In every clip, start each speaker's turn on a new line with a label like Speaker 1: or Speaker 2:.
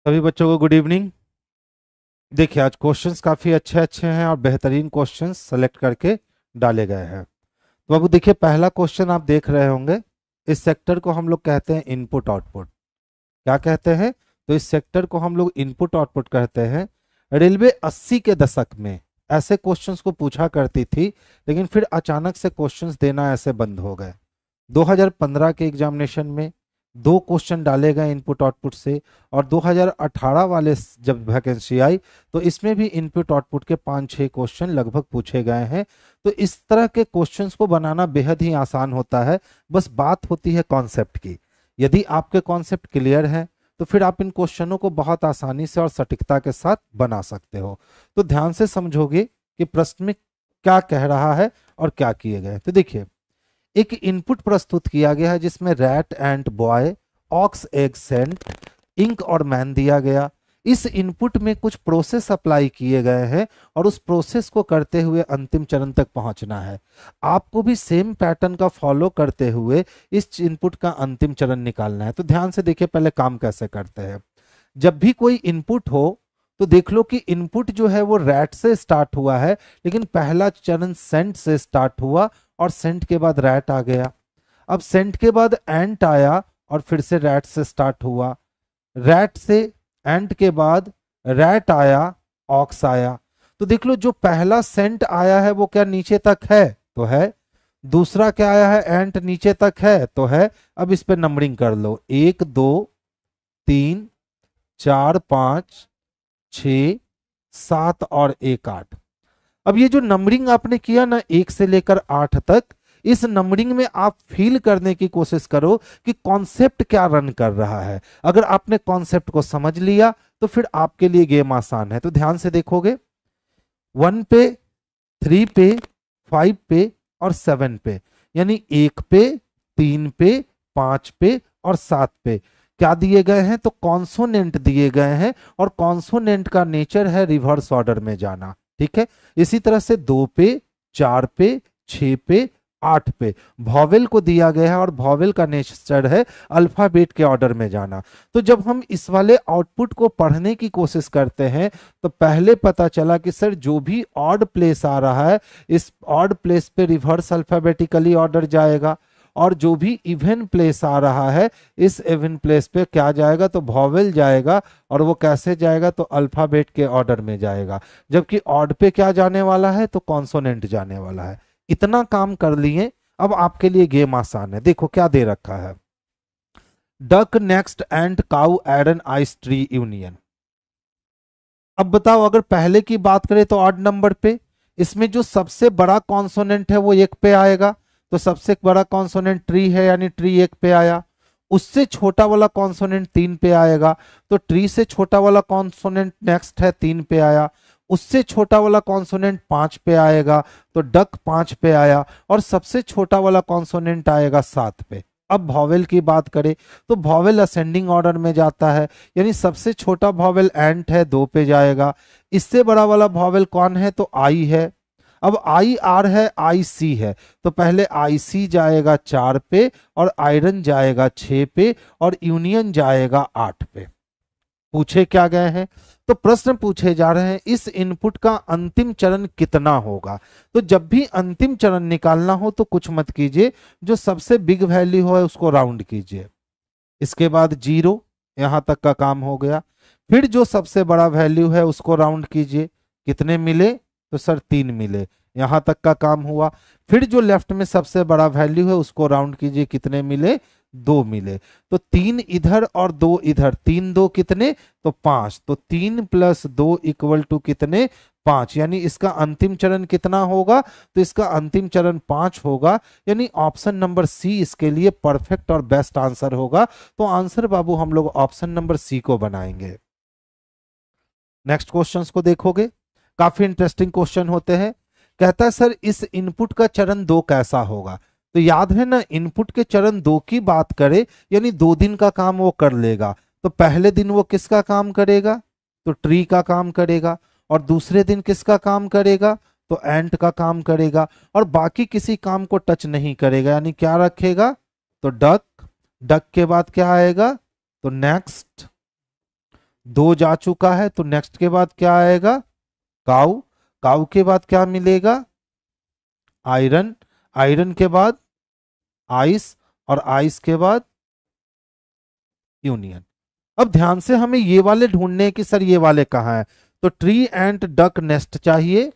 Speaker 1: सभी बच्चों को गुड इवनिंग। देखिए, आज क्वेश्चंस काफ़ी अच्छे अच्छे हैं और बेहतरीन क्वेश्चंस सेलेक्ट करके डाले गए हैं। तो बाबू देखिए, पहला क्वेश्चन आप देख रहे होंगे। इस सेक्टर को हम लोग कहते हैं इनपुट आउटपुट। क्या कहते हैं? तो इस सेक्टर को हम लोग इनपुट आउटपुट कहते हैं। रेलवे 80 के दशक में ऐसे क्वेश्चंस को पूछा करती थी, लेकिन फिर अचानक से क्वेश्चंस देना ऐसे बंद हो गए। 2015 के एग्जामिनेशन में दो क्वेश्चन डाले गए इनपुट आउटपुट से, और 2018 वाले जब वैकेंसी आई तो इसमें भी इनपुट आउटपुट के 5-6 क्वेश्चन लगभग पूछे गए हैं। तो इस तरह के क्वेश्चंस को बनाना बेहद ही आसान होता है। बस बात होती है कॉन्सेप्ट की। यदि आपके कॉन्सेप्ट क्लियर है तो फिर आप इन क्वेश्चनों को बहुत आसानी से और सटीकता के साथ बना सकते हो। तो ध्यान से समझोगे कि प्रश्न में क्या कह रहा है और क्या किए गए। तो देखिए, एक इनपुट प्रस्तुत किया गया है जिसमें rat and boy, ox egg cent, ink और मैन दिया गया। इस इनपुट में कुछ प्रोसेस अप्लाई किए गए हैं और उस प्रोसेस को करते हुए अंतिम चरण तक पहुंचना है। आपको भी सेम पैटर्न का फॉलो करते हुए इस इनपुट का अंतिम चरण निकालना है। तो ध्यान से देखिए पहले काम कैसे करते हैं। जब भी कोई इनपुट हो तो देख लो कि इनपुट जो है वो रैट से स्टार्ट हुआ है, लेकिन पहला चरण सेंट से स्टार्ट हुआ और सेंट के बाद रैट आ गया। अब सेंट के बाद एंट आया और फिर से रैट से स्टार्ट हुआ। रैट से एंट के बाद रैट आया, ऑक्स आया। तो देख लो, जो पहला सेंट आया है वो क्या नीचे तक है? तो है। दूसरा क्या आया है? एंट नीचे तक है तो है। अब इस पे नंबरिंग कर लो, 1 2 3 4 5 6 7 और 1 8। अब ये जो नंबरिंग आपने किया ना 1 से लेकर 8 तक, इस नंबरिंग में आप फील करने की कोशिश करो कि कॉन्सेप्ट क्या रन कर रहा है। अगर आपने कॉन्सेप्ट को समझ लिया तो फिर आपके लिए गेम आसान है। तो ध्यान से देखोगे, 1 पे, 3 पे, 5 पे और 7 पे, यानी 1 पे, 3 पे, 5 पे और 7 पे क्या दिए गए हैं? तो कॉन्सोनेंट दिए गए हैं, और कॉन्सोनेंट का नेचर है रिवर्स ऑर्डर में जाना। ठीक है। इसी तरह से 2 पे, 4 पे, 6 पे, 8 पे वॉवेल को दिया गया है, और वॉवेल का नेचर है अल्फाबेट के ऑर्डर में जाना। तो जब हम इस वाले आउटपुट को पढ़ने की कोशिश करते हैं तो पहले पता चला कि सर जो भी ऑड प्लेस आ रहा है, इस ऑड प्लेस पे रिवर्स अल्फाबेटिकली ऑर्डर जाएगा, और जो भी इवन प्लेस आ रहा है इस इवन प्लेस पे क्या जाएगा? तो वॉवेल जाएगा, और वो कैसे जाएगा? तो अल्फाबेट के ऑर्डर में जाएगा। जबकि ऑड पे क्या जाने वाला है? तो कॉन्सोनेंट जाने वाला है। इतना काम कर लिए, अब आपके लिए गेम आसान है। देखो क्या दे रखा है। Duck next and cow heron ice tree union. अब बताओ, अगर पहले की बात करें तो ऑड नंबर पे इसमें जो सबसे बड़ा कॉन्सोनेंट है वो 1 पे आएगा। तो सबसे बड़ा कॉन्सोनेंट ट्री है, यानी ट्री 1 पे आया। उससे छोटा वाला कॉन्सोनेंट 3 पे आएगा, तो ट्री से छोटा वाला कॉन्सोनेंट नेक्स्ट है 3 पे आया। उससे छोटा वाला कॉन्सोनेंट 5 पे आएगा, तो डक 5 पे आया। और सबसे छोटा वाला कॉन्सोनेंट आएगा 7 पे। अब वॉवेल की बात करें तो वॉवेल असेंडिंग ऑर्डर में जाता है, यानी सबसे छोटा वॉवेल एंट है, 2 पे जाएगा। इससे बड़ा वाला वॉवेल कौन है? तो आई है। अब आई आर है, आई सी है, तो पहले आई सी जाएगा 4 पे, और आयरन जाएगा 6 पे, और यूनियन जाएगा 8 पे। पूछे क्या गए हैं? तो प्रश्न पूछे जा रहे हैं इस इनपुट का अंतिम चरण कितना होगा। तो जब भी अंतिम चरण निकालना हो तो कुछ मत कीजिए, जो सबसे बिग वैल्यू हो उसको राउंड कीजिए। इसके बाद 0, यहां तक का काम हो गया। फिर जो सबसे बड़ा वैल्यू है उसको राउंड कीजिए। कितने मिले? तो सर 3 मिले, यहां तक का काम हुआ। फिर जो लेफ्ट में सबसे बड़ा वैल्यू है उसको राउंड कीजिए। कितने मिले? 2 मिले। तो 3 इधर और 2 इधर, 3 2 कितने? तो 5। तो 3 + 2 = कितने? 5। यानी इसका अंतिम चरण कितना होगा? तो इसका अंतिम चरण 5 होगा, यानी ऑप्शन नंबर सी इसके लिए परफेक्ट और बेस्ट आंसर होगा। तो आंसर बाबू हम लोग ऑप्शन नंबर सी को बनाएंगे। नेक्स्ट क्वेश्चंस को देखोगे, काफी इंटरेस्टिंग क्वेश्चन होते हैं। कहता है सर इस इनपुट का चरण 2 कैसा होगा? तो याद है ना, इनपुट के चरण 2 की बात करें, यानी 2 दिन का काम वो कर लेगा। तो पहले दिन वो किसका काम करेगा? तो ट्री का काम करेगा। और दूसरे दिन किसका काम करेगा? तो एंट का काम करेगा। और बाकी किसी काम को टच नहीं करेगा, यानी क्या रखेगा? तो डक। डक के बाद क्या आएगा? तो नेक्स्ट। 2 जा चुका है, तो नेक्स्ट के बाद क्या आएगा? काऊ। काऊ के बाद क्या मिलेगा? आयरन। आयरन के बाद आइस, और आइस के बाद यूनियन। अब ध्यान से हमें ये वाले ढूंढने हैं कि सर ये वाले कहाँ है। तो ट्री एंड डक नेस्ट चाहिए,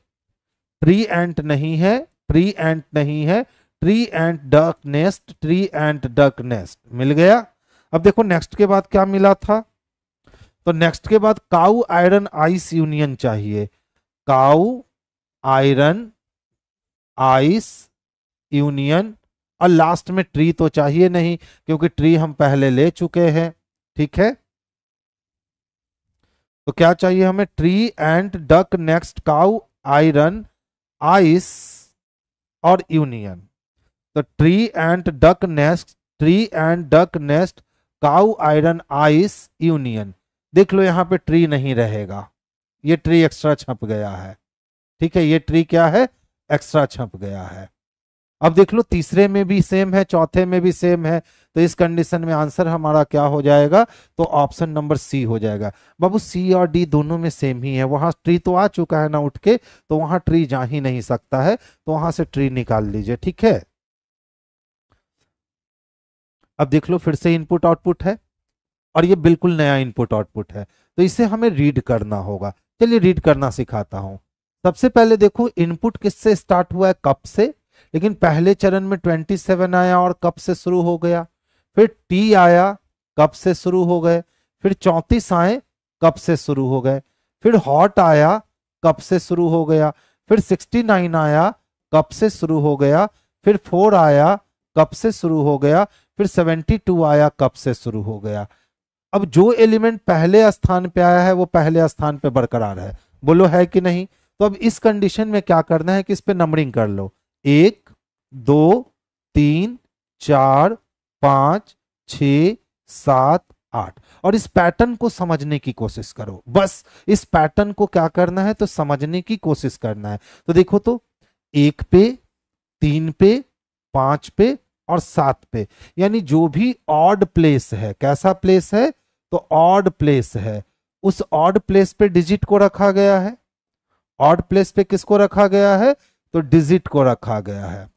Speaker 1: ट्री एंड नहीं है, ट्री एंड नहीं है, tree and duck nest, tree and duck nest मिल गया। अब देखो नेक्स्ट के बाद क्या मिला था, तो नेक्स्ट के बाद काऊ आयरन आइस यूनियन चाहिए, काऊ आयरन आइस यूनियन, और लास्ट में ट्री तो चाहिए नहीं क्योंकि ट्री हम पहले ले चुके हैं। ठीक है, तो क्या चाहिए हमें? Tree and duck next cow iron ice और यूनियन। तो tree and duck nest, tree and duck nest cow iron ice union. देख लो यहाँ पे ट्री नहीं रहेगा, ये ट्री एक्स्ट्रा छप गया है। ठीक है, ये ट्री क्या है? एक्स्ट्रा छप गया है। अब देख लो तीसरे में भी सेम है, चौथे में भी सेम है, तो इस कंडीशन में आंसर हमारा क्या हो जाएगा? तो ऑप्शन नंबर सी हो जाएगा। बाबू सी और डी दोनों में सेम ही है, वहां ट्री तो आ चुका है ना उठ के, तो वहां ट्री जा ही नहीं सकता है, तो वहां से ट्री निकाल लीजिए। ठीक है, अब देख लो फिर से इनपुट आउटपुट है, और ये बिल्कुल नया इनपुट आउटपुट है, तो इसे हमें रीड करना होगा। चलिए रीड करना सिखाता हूं। सबसे पहले देखो इनपुट किससे स्टार्ट हुआ है? कप से, लेकिन पहले चरण में 27 आया और कप से शुरू हो गया। फिर टी आया, कप से शुरू हो गए। फिर 34 आए, कप से शुरू हो गए। फिर हॉट आया, कप से शुरू हो गया। फिर 69 आया, कप से शुरू हो गया। फिर 4 आया, कप से शुरू हो गया। फिर 72 आया, कप से शुरू हो गया। अब जो एलिमेंट पहले स्थान पे आया है वो पहले स्थान पे बरकरार है, बोलो है कि नहीं? तो अब इस कंडीशन में क्या करना है कि इस पे नंबरिंग कर लो, 1 2 3 4 5 6 7 8, और इस पैटर्न को समझने की कोशिश करो। बस इस पैटर्न को क्या करना है? तो समझने की कोशिश करना है। तो देखो तो 1 पे, 3 पे, 5 पे और 7 पे, यानी जो भी ऑड प्लेस है, कैसा प्लेस है? तो ऑड प्लेस है, उस ऑड प्लेस पे डिजिट को रखा गया है। ऑड प्लेस पे किसको रखा गया है? तो डिजिट को रखा गया है।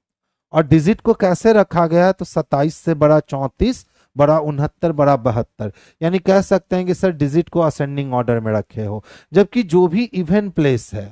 Speaker 1: और डिजिट को कैसे रखा गया है? तो 27 से बड़ा 34, बड़ा 69, बड़ा 72, यानी कह सकते हैं कि सर डिजिट को असेंडिंग ऑर्डर में रखे हो। जबकि जो भी इवन प्लेस है,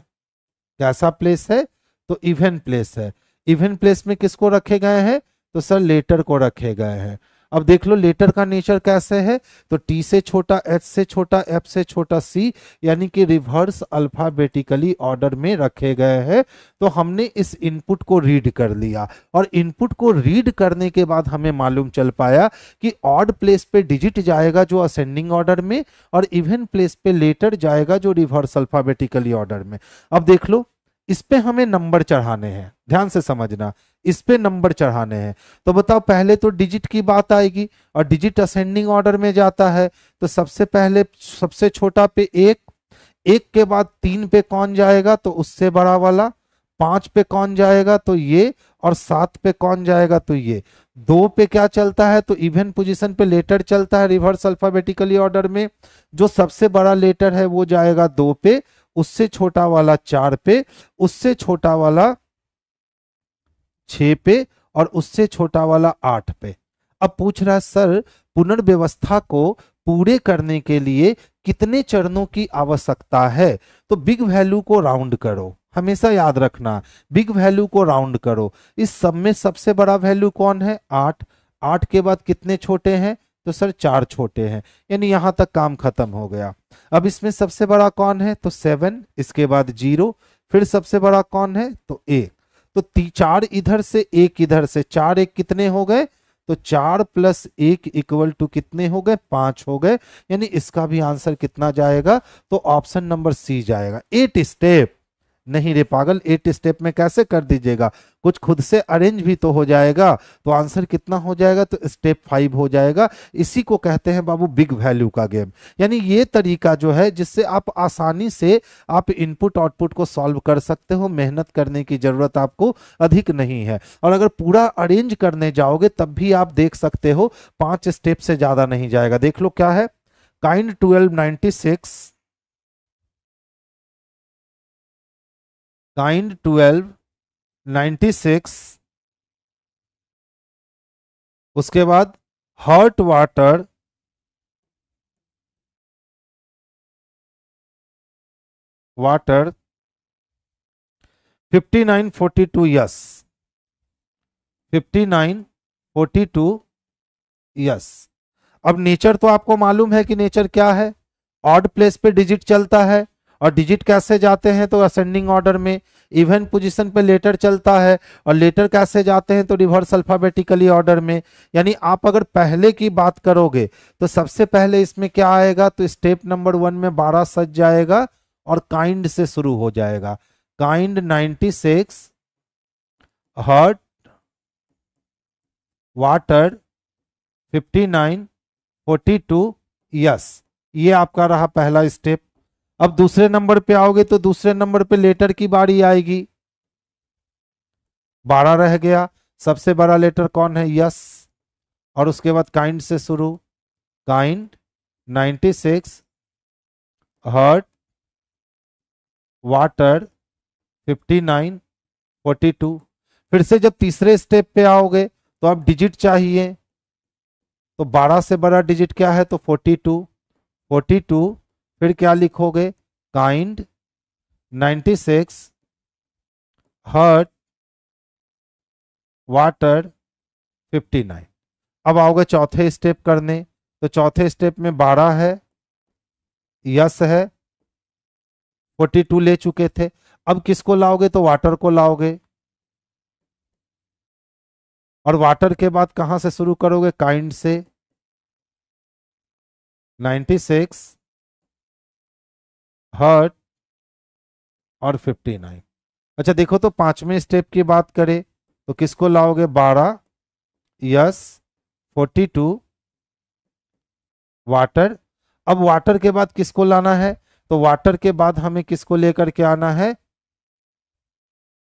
Speaker 1: कैसा प्लेस है? तो इवन प्लेस है। इवन प्लेस में किसको रखे गए हैं? तो सर लेटर को रखे गए हैं। अब देख लो लेटर का नेचर कैसे है? तो टी से छोटा, एच से छोटा, एफ से छोटा, सी, यानी कि रिवर्स अल्फाबेटिकली ऑर्डर में रखे गए हैं। तो हमने इस इनपुट को रीड कर लिया, और इनपुट को रीड करने के बाद हमें मालूम चल पाया कि ऑड प्लेस पे डिजिट जाएगा जो असेंडिंग ऑर्डर में, और इवन प्लेस पे लेटर जाएगा जो रिवर्स अल्फाबेटिकली ऑर्डर में। अब देख लो इस पे हमें नंबर चढ़ाने हैं, ध्यान से समझना, इस पे नंबर चढ़ाने हैं। तो बताओ पहले तो डिजिट की बात आएगी, और डिजिट असेंडिंग ऑर्डर में जाता है, तो सबसे पहले सबसे छोटा पे 1, 1 के बाद 3 पे कौन जाएगा? तो उससे बड़ा वाला। 5 पे कौन जाएगा? तो ये। और 7 पे कौन जाएगा? तो ये। 2 पे क्या चलता है? तो इवन पोजीशन पे लेटर चलता है रिवर्स अल्फाबेटिकली ऑर्डर में, जो सबसे बड़ा लेटर है वो जाएगा 2 पे, उससे छोटा वाला 4 पे, उससे छोटा वाला 6 पे, और उससे छोटा वाला 8 पे। अब पूछ रहा है सर पुनर्व्यवस्था को पूरे करने के लिए कितने चरणों की आवश्यकता है? तो बिग वैल्यू को राउंड करो, हमेशा याद रखना, बिग वैल्यू को राउंड करो। इस सब में सबसे बड़ा वैल्यू कौन है? 8। 8 के बाद कितने छोटे हैं? तो सर 4 छोटे हैं, यानी यहां तक काम खत्म हो गया। अब इसमें सबसे बड़ा कौन है? तो 7, इसके बाद 0, फिर सबसे बड़ा कौन है? तो 1। तो 4 इधर से 1 इधर से, 4 1 कितने हो गए? तो 4 + 1 = कितने हो गए? 5 हो गए, यानी इसका भी आंसर कितना जाएगा? तो ऑप्शन नंबर सी जाएगा। 8 स्टेप नहीं रे पागल, 8 स्टेप में कैसे कर दीजिएगा? कुछ खुद से अरेंज भी तो हो जाएगा, तो आंसर कितना हो जाएगा? तो स्टेप 5 हो जाएगा। इसी को कहते हैं बाबू बिग वैल्यू का गेम, यानी ये तरीका जो है जिससे आप आसानी से आप इनपुट आउटपुट को सॉल्व कर सकते हो, मेहनत करने की जरूरत आपको अधिक नहीं है। और अगर पूरा अरेंज करने जाओगे तब भी आप देख सकते हो 5 स्टेप से ज्यादा नहीं जाएगा। देख लो क्या है, काइंड 1296, काइंड 1296, उसके बाद hot water, water 5942, yes 5942, yes. अब नेचर तो आपको मालूम है कि नेचर क्या है, ऑड प्लेस पे डिजिट चलता है, और डिजिट कैसे जाते हैं तो असेंडिंग ऑर्डर में, इवन पोजीशन पे लेटर चलता है, और लेटर कैसे जाते हैं तो रिवर्स अल्फाबेटिकली ऑर्डर में। यानी आप अगर पहले की बात करोगे तो सबसे पहले इसमें क्या आएगा, तो स्टेप नंबर 1 में 12 सज जाएगा और काइंड से शुरू हो जाएगा। Kind 96, hurt water 5942, yes. ये आपका रहा पहला स्टेप। अब दूसरे नंबर पे आओगे तो दूसरे नंबर पे लेटर की बारी आएगी, 12 रह गया, सबसे बड़ा लेटर कौन है, यस, और उसके बाद काइंड से शुरू, काइंड 96, हर्ट वाटर 5942। फिर से जब तीसरे स्टेप पे आओगे तो अब डिजिट चाहिए, तो 12 से बड़ा डिजिट क्या है, तो 42। फिर क्या लिखोगे, काइंड 96, हर्ट वाटर 59। अब आओगे चौथे स्टेप करने, तो चौथे स्टेप में 12 है, यस है, 42 ले चुके थे। अब किसको लाओगे, तो वाटर को लाओगे, और वाटर के बाद कहां से शुरू करोगे, काइंड से, 96, हर्ट और 59। अच्छा देखो तो पांचवें स्टेप की बात करें तो किसको लाओगे, 12, यस, 42, वाटर। अब वाटर के बाद किसको लाना है, तो वाटर के बाद हमें किसको लेकर के आना है,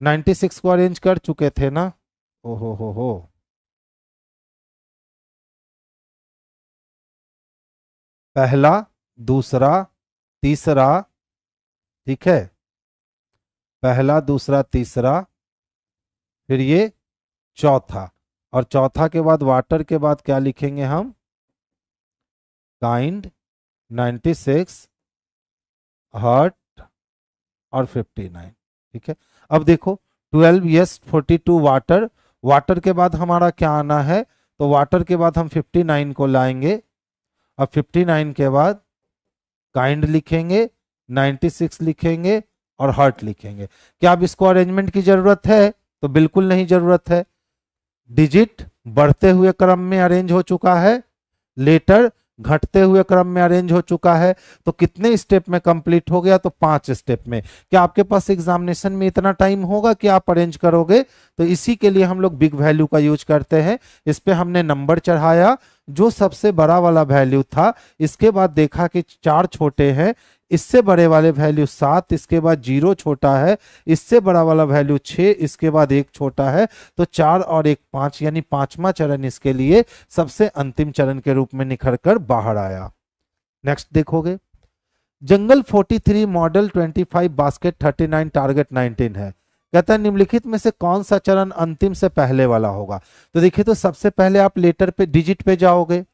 Speaker 1: 96 को अरेंज कर चुके थे ना, ओहो हो, पहला, दूसरा, तीसरा, ठीक है, पहला दूसरा तीसरा, फिर ये चौथा, और चौथा के बाद वाटर के बाद क्या लिखेंगे हम, काइंड 96, हर्ट और 59, ठीक है। अब देखो 12, यस, 42 वाटर, वाटर के बाद हमारा क्या आना है, तो वाटर के बाद हम 59 को लाएंगे, अब 59 के बाद काइंड लिखेंगे, 96 लिखेंगे और हर्ट लिखेंगे। क्या अब इसको अरेंजमेंट की जरूरत है, तो बिल्कुल नहीं जरूरत है। डिजिट बढ़ते हुए क्रम में अरेंज हो चुका है, लेटर घटते हुए क्रम में अरेंज हो चुका है। तो कितने स्टेप में कंप्लीट हो गया, तो 5 स्टेप में। क्या आपके पास एग्जामिनेशन में इतना टाइम होगा कि आप अरेंज करोगे, तो इसी के लिए हम लोग बिग वैल्यू का यूज करते हैं। इस पे हमने नंबर चढ़ाया, जो सबसे बड़ा वाला वैल्यू था, इसके बाद देखा कि 4 छोटे हैं, इससे बड़े वाले वैल्यू 7, इसके बाद 0 छोटा है, इससे बड़ा वाला वैल्यू 6, इसके बाद 1 छोटा है, तो 4 और 1 5, यानी पांचवा चरण इसके लिए सबसे अंतिम चरण के रूप में निखर कर बाहर आया। नेक्स्ट देखोगे, जंगल 43 मॉडल 25 बास्केट 39 टारगेट 19 है। कहता है निम्नलिखित में से कौन सा चरण अंतिम से पहले वाला होगा। तो देखिए, तो सबसे पहले आप लेटर पे डिजिट पे जाओगे,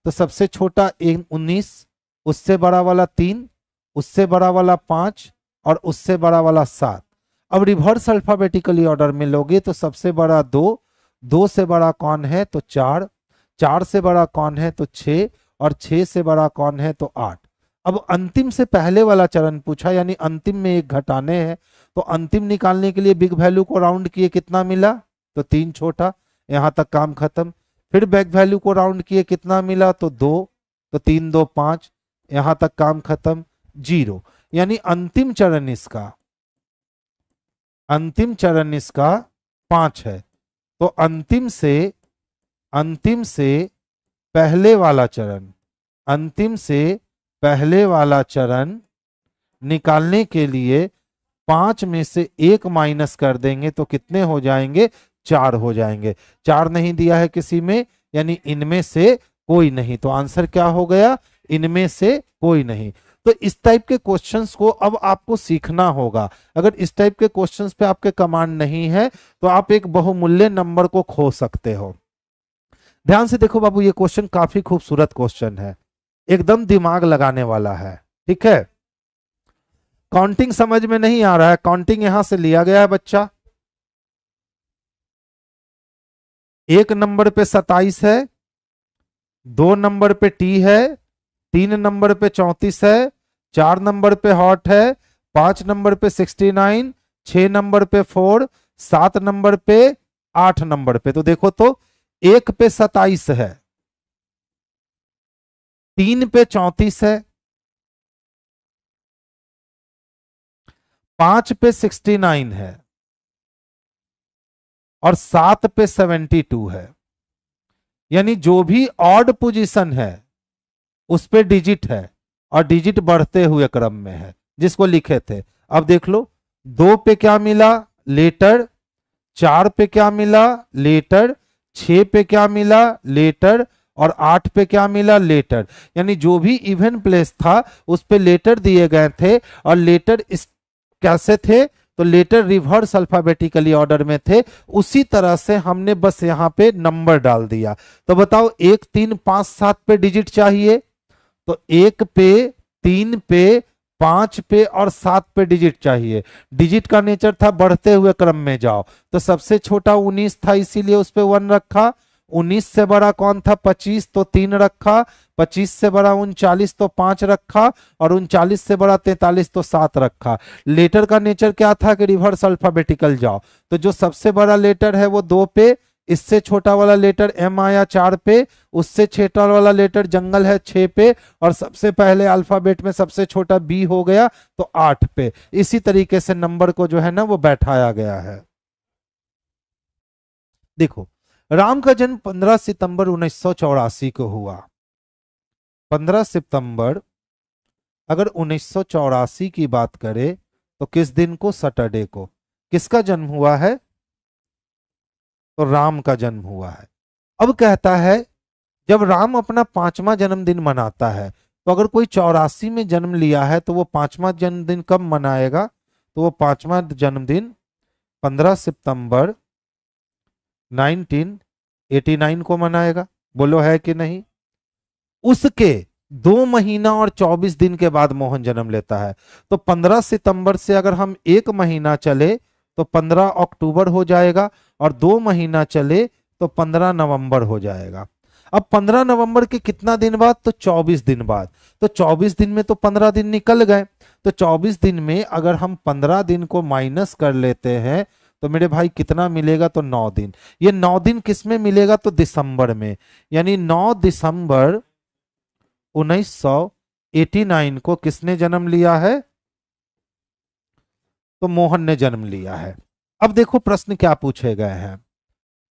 Speaker 1: तो सबसे छोटा 19, उससे बड़ा वाला 3, उससे बड़ा वाला 5 और उससे बड़ा वाला 7। अब रिवर्स अल्फाबेटिकली ऑर्डर में लोगे तो सबसे बड़ा 2, 2 से बड़ा कौन है, तो 4, 4 से बड़ा कौन है, तो 6, और 6 से बड़ा कौन है, तो 8। अब अंतिम से पहले वाला चरण पूछा, यानी अंतिम में एक घटाने हैं, तो अंतिम निकालने के लिए बिग वैल्यू को राउंड किए, कितना मिला, तो 3 छोटा, यहां तक काम खत्म। फिर बैक वैल्यू को राउंड किए, कितना मिला, तो 2, तो 3 2 5, यहां तक काम खत्म, 0। यानी अंतिम चरण इसका, अंतिम चरण इसका 5 है। तो अंतिम से पहले वाला चरण, अंतिम से पहले वाला चरण निकालने के लिए 5 में से 1 माइनस कर देंगे तो कितने हो जाएंगे, 4 हो जाएंगे। 4 नहीं दिया है किसी में, यानी इनमें से कोई नहीं। तो आंसर क्या हो गया, इनमें से कोई नहीं। तो इस टाइप के क्वेश्चंस को अब आपको सीखना होगा। अगर इस टाइप के क्वेश्चंस पे आपके कमांड नहीं है तो आप एक बहुमूल्य नंबर को खो सकते हो। ध्यान से देखो बाबू, ये क्वेश्चन काफी खूबसूरत क्वेश्चन है, एकदम दिमाग लगाने वाला है। ठीक है, काउंटिंग समझ में नहीं आ रहा है, काउंटिंग यहां से लिया गया है बच्चा। एक नंबर पे 27 है, 2 नंबर पे टी है, 3 नंबर पे 34 है, 4 नंबर पे हॉट है, 5 नंबर पे 69, 6 नंबर पे 4, 7 नंबर पे, 8 नंबर पे। तो देखो तो 1 पे 27 है, 3 पे 34 है, 5 पे 69 है और 7 पे 72 है। यानी जो भी ऑड पोजीशन है उस पे डिजिट है और डिजिट बढ़ते हुए क्रम में है, जिसको लिखे थे। अब देख लो, 2 पे क्या मिला, लेटर। 4 पे क्या मिला, लेटर। 6 पे क्या मिला, लेटर। और 8 पे क्या मिला, लेटर। यानी जो भी इवन प्लेस था उस पे लेटर दिए गए थे, और लेटर इस कैसे थे, तो लेटर रिवर्स अल्फाबेटिकली ऑर्डर में थे। उसी तरह से हमने बस यहां पे नंबर डाल दिया। तो बताओ 1 3 5 7 पे डिजिट चाहिए, तो 1 पे, 3 पे, 5 पे और 7 पे डिजिट चाहिए। डिजिट का नेचर था बढ़ते हुए क्रम में जाओ, तो सबसे छोटा 19 था इसीलिए उस पे 1 रखा। 19 से बड़ा कौन था, 25, तो 3 रखा। 25 से बड़ा 39 तो 5 रखा, और 39 से बड़ा 43 तो 7 रखा। लेटर का नेचर क्या था कि रिवर्स अल्फाबेटिकल जाओ, तो जो सबसे बड़ा लेटर है वो 2 पे, इससे छोटा वाला लेटर एम आया 4 पे, उससे छोटा वाला लेटर जंगल है 6 पे, और सबसे पहले अल्फाबेट में सबसे छोटा बी हो गया तो 8 पे। इसी तरीके से नंबर को जो है ना वो बैठाया गया है। देखो, राम का जन्म 15 सितंबर 1984 को हुआ। 15 सितंबर अगर 1984 की बात करें तो किस दिन को, सैटरडे को। किसका जन्म हुआ है, तो राम का जन्म हुआ है। अब कहता है जब राम अपना 5वां जन्मदिन मनाता है, तो अगर कोई 84 में जन्म लिया है तो वो 5वां जन्मदिन कब मनाएगा, तो वो 5वां जन्मदिन 15 सितंबर 1989 को मनाएगा। बोलो है कि नहीं। उसके 2 महीना और 24 दिन के बाद मोहन जन्म लेता है। तो 15 सितंबर से अगर हम 1 महीना चले तो 15 अक्टूबर हो जाएगा, और 2 महीना चले तो 15 नवंबर हो जाएगा। अब 15 नवंबर के कितना दिन बाद, तो 24 दिन बाद। तो 24 दिन में तो 15 दिन निकल गए, तो 24 दिन में अगर हम 15 दिन को माइनस कर लेते हैं तो मेरे भाई कितना मिलेगा, तो 9 दिन। ये 9 दिन किस में मिलेगा, तो दिसंबर में। यानी 9 दिसंबर 1989 को किसने जन्म लिया है, तो मोहन ने जन्म लिया है। अब देखो प्रश्न क्या पूछे गए हैं,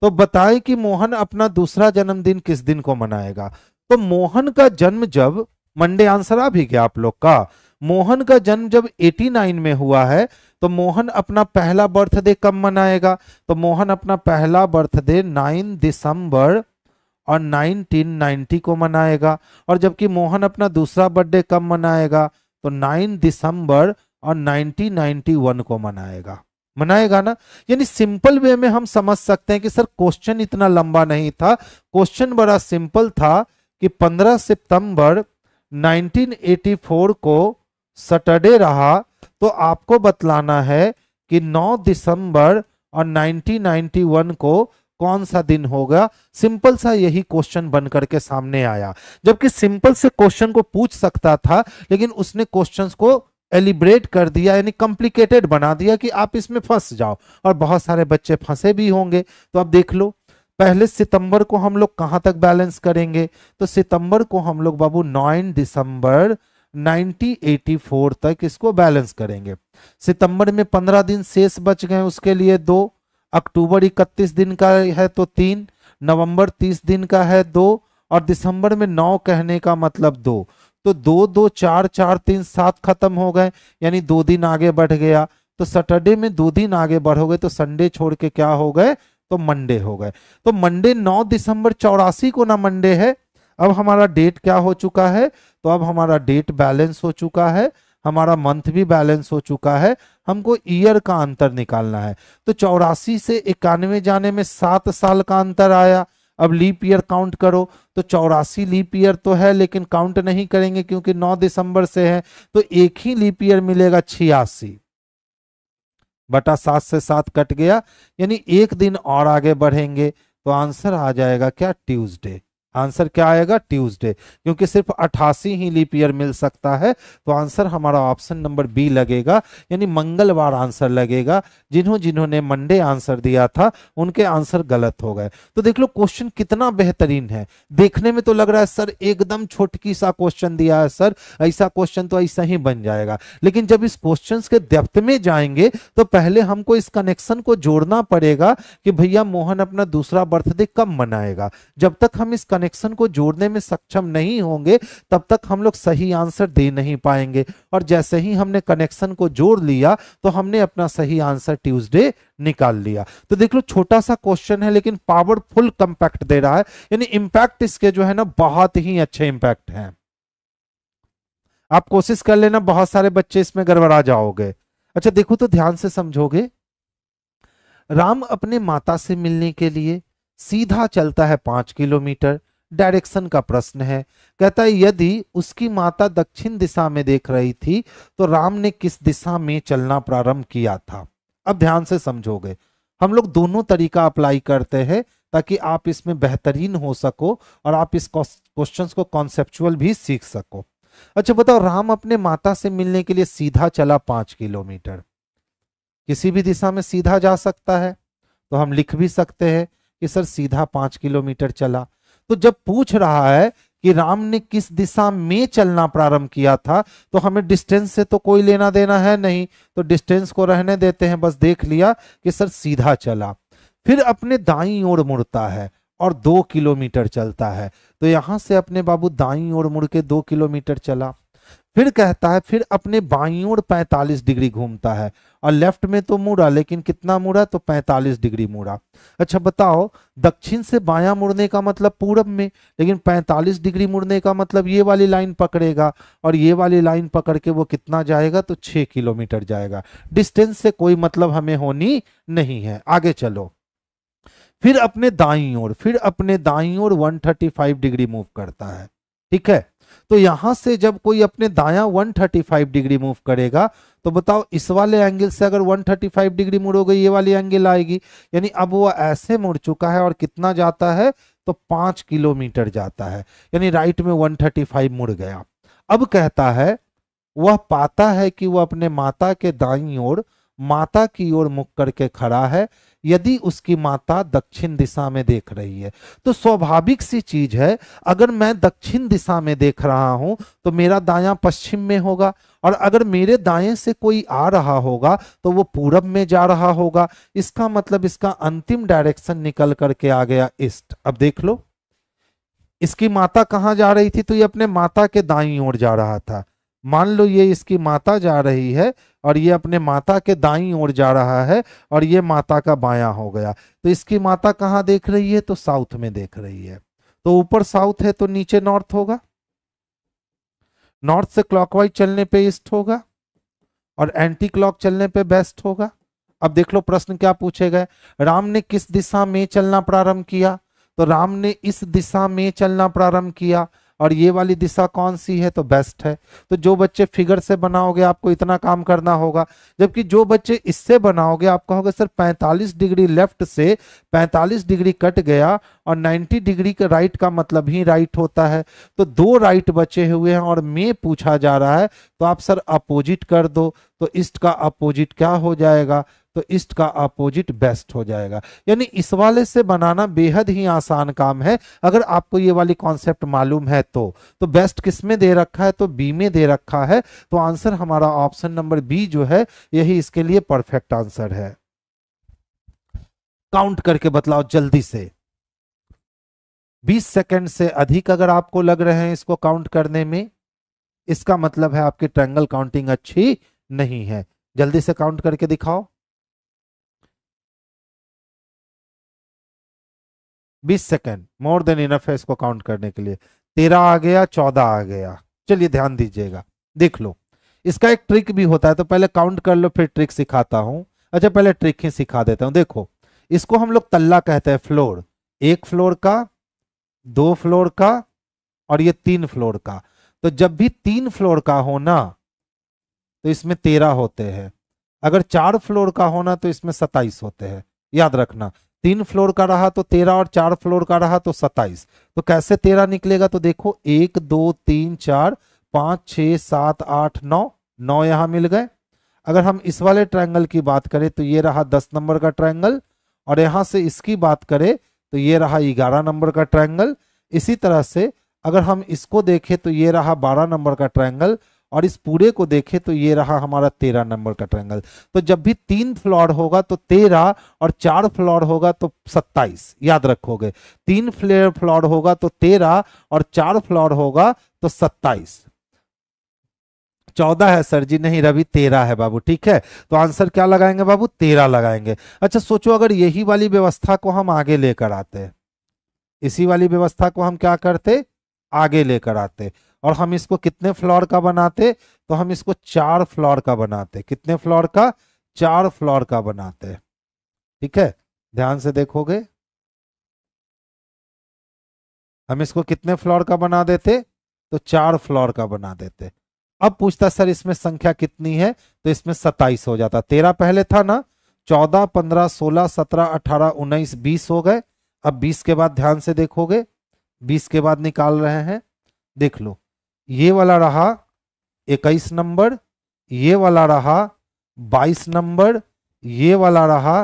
Speaker 1: तो बताएं कि मोहन अपना दूसरा जन्मदिन किस दिन को मनाएगा। तो मोहन का जन्म जब, मंडे आंसर आ भी गया आप लोग का, मोहन का जन्म जब 89 में हुआ है तो मोहन अपना पहला बर्थडे कब मनाएगा, तो मोहन अपना पहला बर्थडे 9 दिसंबर और 1990 को मनाएगा। और जबकि मोहन अपना दूसरा बर्थडे कब मनाएगा, तो 9 दिसंबर और 1991 को मनाएगा। मनाएगा ना। यानी सिंपल वे में हम समझ सकते हैं कि सर क्वेश्चन इतना लंबा नहीं था, क्वेश्चन बड़ा सिंपल था कि 15 सितंबर 1984 को सैटरडे रहा, तो आपको बतलाना है कि 9 दिसंबर और 1991 को कौन सा दिन होगा। सिंपल सा यही क्वेश्चन बन करके सामने आया। जबकि सिंपल से क्वेश्चन को पूछ सकता था, लेकिन उसने क्वेश्चंस को एलिब्रेट कर दिया, यानी कॉम्प्लिकेटेड बना दिया कि आप इसमें फंस जाओ, और बहुत सारे बच्चे फंसे भी होंगे। तो अब देख लो, पहले सितंबर को हम लोग कहां तक बैलेंस करेंगे, तो सितंबर को हम लोग बाबू 9 दिसंबर 1984 तक इसको बैलेंस करेंगे। सितंबर में 15 दिन शेष बच गए, उसके लिए 2। अक्टूबर 31 दिन का है तो 3, नवंबर 30 दिन का है 2, और दिसंबर में 9 कहने का मतलब 2। तो 2 2 4 4 3 7 खत्म हो गए, यानी 2 दिन आगे बढ़ गया। तो सैटरडे में 2 दिन आगे बढ़ोगे तो संडे छोड़ के क्या हो गए, तो मंडे हो गए। तो मंडे 9 दिसंबर 84 को ना मंडे है। अब हमारा डेट क्या हो चुका है, तो अब हमारा डेट बैलेंस हो चुका है, हमारा मंथ भी बैलेंस हो चुका है, हमको ईयर का अंतर निकालना है। तो 84 से 91 जाने में 7 साल का अंतर आया। अब लीप ईयर काउंट करो, तो 84 लीप ईयर तो है लेकिन काउंट नहीं करेंगे क्योंकि 9 दिसंबर से है, तो एक ही लीप ईयर मिलेगा 86 बटा 7 से 7 कट गया, यानी एक दिन और आगे बढ़ेंगे तो आंसर आ जाएगा क्या, ट्यूसडे। आंसर क्या आएगा, ट्यूसडे, क्योंकि सिर्फ 88 ही लीप ईयर मिल सकता है, तो आंसर हमारा ऑप्शन नंबर बी लगेगा, यानी मंगलवार आंसर लगेगा। जिन्होंने मंडे आंसर दिया था उनके आंसर गलत हो गए। तो देख लो क्वेश्चन कितना बेहतरीन है, देखने में तो लग रहा है सर एकदम छोटकी सा क्वेश्चन दिया है, सर ऐसा क्वेश्चन तो ऐसा ही बन जाएगा, लेकिन जब इस क्वेश्चन के डेप्थ में जाएंगे तो पहले हमको इस कनेक्शन को जोड़ना पड़ेगा कि भैया मोहन अपना दूसरा बर्थडे कब मनाएगा। जब तक हम इस कनेक्शन को जोड़ने में सक्षम नहीं होंगे तब तक हम लोग सही आंसर दे नहीं पाएंगे, और जैसे ही हमने कनेक्शन को जोड़ लिया तो हमने अपना सही आंसर ट्यूसडे निकाल लिया। तो देख लो छोटा सा क्वेश्चन है लेकिन पावरफुल कंपैक्ट दे रहा है, यानी इंपैक्ट इसके जो है ना बहुत ही अच्छे इंपैक्ट हैं। आप कोशिश कर लेना, बहुत सारे बच्चे इसमें गड़बड़ा जाओगे। अच्छा देखो तो ध्यान से समझोगे। राम अपने माता से मिलने के लिए सीधा चलता है 5 किलोमीटर, डायरेक्शन का प्रश्न है। कहता है यदि उसकी माता दक्षिण दिशा में देख रही थी तो राम ने किस दिशा में चलना प्रारंभ किया था। अब ध्यान से समझोगे, हम लोग दोनों तरीका अप्लाई करते हैं ताकि आप इसमें बेहतरीन हो सको और आप इस क्वेश्चन को कॉन्सेप्चुअल भी सीख सको। अच्छा बताओ, राम अपने माता से मिलने के लिए सीधा चला 5 किलोमीटर, किसी भी दिशा में सीधा जा सकता है, तो हम लिख भी सकते हैं कि सर सीधा 5 किलोमीटर चला। तो जब पूछ रहा है कि राम ने किस दिशा में चलना प्रारंभ किया था, तो हमें डिस्टेंस से तो कोई लेना देना है नहीं, तो डिस्टेंस को रहने देते हैं, बस देख लिया कि सर सीधा चला। फिर अपने दाईं ओर मुड़ता है और 2 किलोमीटर चलता है, तो यहां से अपने बाबू दाईं ओर मुड़ के 2 किलोमीटर चला। फिर कहता है फिर अपने बाईं ओर 45 डिग्री घूमता है, और लेफ्ट में तो मुड़ा लेकिन कितना मुड़ा, तो 45 डिग्री मुड़ा। अच्छा बताओ, दक्षिण से बायां मुड़ने का मतलब पूरब में, लेकिन 45 डिग्री मुड़ने का मतलब ये वाली लाइन पकड़ेगा, और ये वाली लाइन पकड़ के वो कितना जाएगा, तो 6 किलोमीटर जाएगा। डिस्टेंस से कोई मतलब हमें होनी नहीं है। आगे चलो, फिर अपने दाईं ओर 135 डिग्री मूव करता है। ठीक है, तो यहां से जब कोई अपने दायां 135 डिग्री मूव करेगा, तो बताओ इस वाले एंगल से अगर 135 डिग्री मुड़ोगे ये वाली एंगल आएगी, यानी अब वो ऐसे मुड़ चुका है और कितना जाता है, तो 5 किलोमीटर जाता है, यानी राइट में 135 मुड़ गया। अब कहता है वह पाता है कि वह अपने माता के दाईं ओर माता की ओर मुख करके खड़ा है, यदि उसकी माता दक्षिण दिशा में देख रही है। तो स्वाभाविक सी चीज है, अगर मैं दक्षिण दिशा में देख रहा हूं तो मेरा दायां पश्चिम में होगा, और अगर मेरे दाएं से कोई आ रहा होगा तो वो पूरब में जा रहा होगा। इसका मतलब इसका अंतिम डायरेक्शन निकल करके आ गया ईस्ट। अब देख लो, इसकी माता कहां जा रही थी, तो ये अपने माता के दाईं ओर जा रहा था। मान लो ये इसकी माता जा रही है और ये अपने माता के दाईं ओर जा रहा है, और ये माता का बायां हो गया। तो इसकी माता कहाँ देख रही है, तो साउथ में देख रही है। तो ऊपर साउथ है तो नीचे नॉर्थ होगा, नॉर्थ से क्लॉकवाइज चलने पे ईस्ट होगा, और एंटी क्लॉक चलने पे वेस्ट होगा। अब देख लो प्रश्न क्या पूछे गए, राम ने किस दिशा में चलना प्रारंभ किया, तो राम ने इस दिशा में चलना प्रारंभ किया, और ये वाली दिशा कौन सी है, तो बेस्ट है। तो जो बच्चे फिगर से बनाओगे आपको इतना काम करना होगा, जबकि जो बच्चे इससे बनाओगे आप कहोगे सर 45 डिग्री लेफ्ट से 45 डिग्री कट गया, और 90 डिग्री का राइट का मतलब ही राइट होता है। तो 2 राइट बचे हुए हैं और में पूछा जा रहा है, तो आप सर अपोजिट कर दो, तो ईस्ट का अपोजिट क्या हो जाएगा, तो ईस्ट का अपोजिट बेस्ट हो जाएगा। यानी इस वाले से बनाना बेहद ही आसान काम है, अगर आपको ये वाली कॉन्सेप्ट मालूम है तो बेस्ट किस में दे रखा है, तो बी में दे रखा है। तो आंसर हमारा ऑप्शन नंबर बी जो है यही इसके लिए परफेक्ट आंसर है। काउंट करके बतलाओ जल्दी से, 20 सेकंड से अधिक अगर आपको लग रहे हैं इसको काउंट करने में, इसका मतलब है आपकी ट्रायंगल काउंटिंग अच्छी नहीं है। जल्दी से काउंट करके दिखाओ। 20 सेकंड मोर देन इनफ है इसको काउंट करने के लिए। 13 आ गया, 14 आ गया, चलिए ध्यान दीजिएगा, देख लो इसका एक ट्रिक भी होता है, तो पहले काउंट कर लो फिर ट्रिक सिखाता हूं। अच्छा पहले ट्रिक ही सिखा देता हूं। देखो इसको हम लोग तल्ला कहते हैं, फ्लोर, एक फ्लोर का, दो फ्लोर का और ये 3 फ्लोर का। तो जब भी 3 फ्लोर का होना तो इसमें 13 होते हैं, अगर 4 फ्लोर का होना तो इसमें 27 होते हैं। याद रखना 3 फ्लोर का रहा तो 13 और 4 फ्लोर का रहा तो 27। तो कैसे 13 निकलेगा, तो देखो 1 2 3 4 5 6 7 8 9, 9 यहां मिल गए। अगर हम इस वाले ट्रायंगल की बात करें तो ये रहा 10 नंबर का ट्रायंगल, और यहां से इसकी बात करें तो ये रहा 11 नंबर का ट्रायंगल। इसी तरह से अगर हम इसको देखें तो ये रहा 12 नंबर का ट्रायंगल, और इस पूरे को देखें तो ये रहा हमारा 13 नंबर का ट्रायंगल। तो जब भी 3 फ्लोर होगा तो 13 और 4 फ्लोर होगा तो 27, याद रखोगे। 3 फ्लोर होगा तो 13 और 4 फ्लोर होगा तो 27। 14 है सर जी, नहीं रवि 13 है बाबू, ठीक है। तो आंसर क्या लगाएंगे बाबू, 13 लगाएंगे। अच्छा सोचो अगर यही वाली व्यवस्था को हम आगे लेकर आते, इसी वाली व्यवस्था को हम क्या करते, आगे लेकर आते, और हम इसको कितने फ्लोर का बनाते, तो हम इसको 4 फ्लोर का बनाते। कितने फ्लोर का, 4 फ्लोर का बनाते, ठीक है। ध्यान से देखोगे हम इसको कितने फ्लोर का बना देते, तो 4 फ्लोर का बना देते। अब पूछता सर इसमें संख्या कितनी है, तो इसमें 27 हो जाता। 13 पहले था ना, 14 15 16 17 18 19 20 हो गए। अब 20 के बाद ध्यान से देखोगे, 20 के बाद निकाल रहे हैं, देख लो ये वाला रहा 21 नंबर, ये वाला रहा 22 नंबर, ये वाला रहा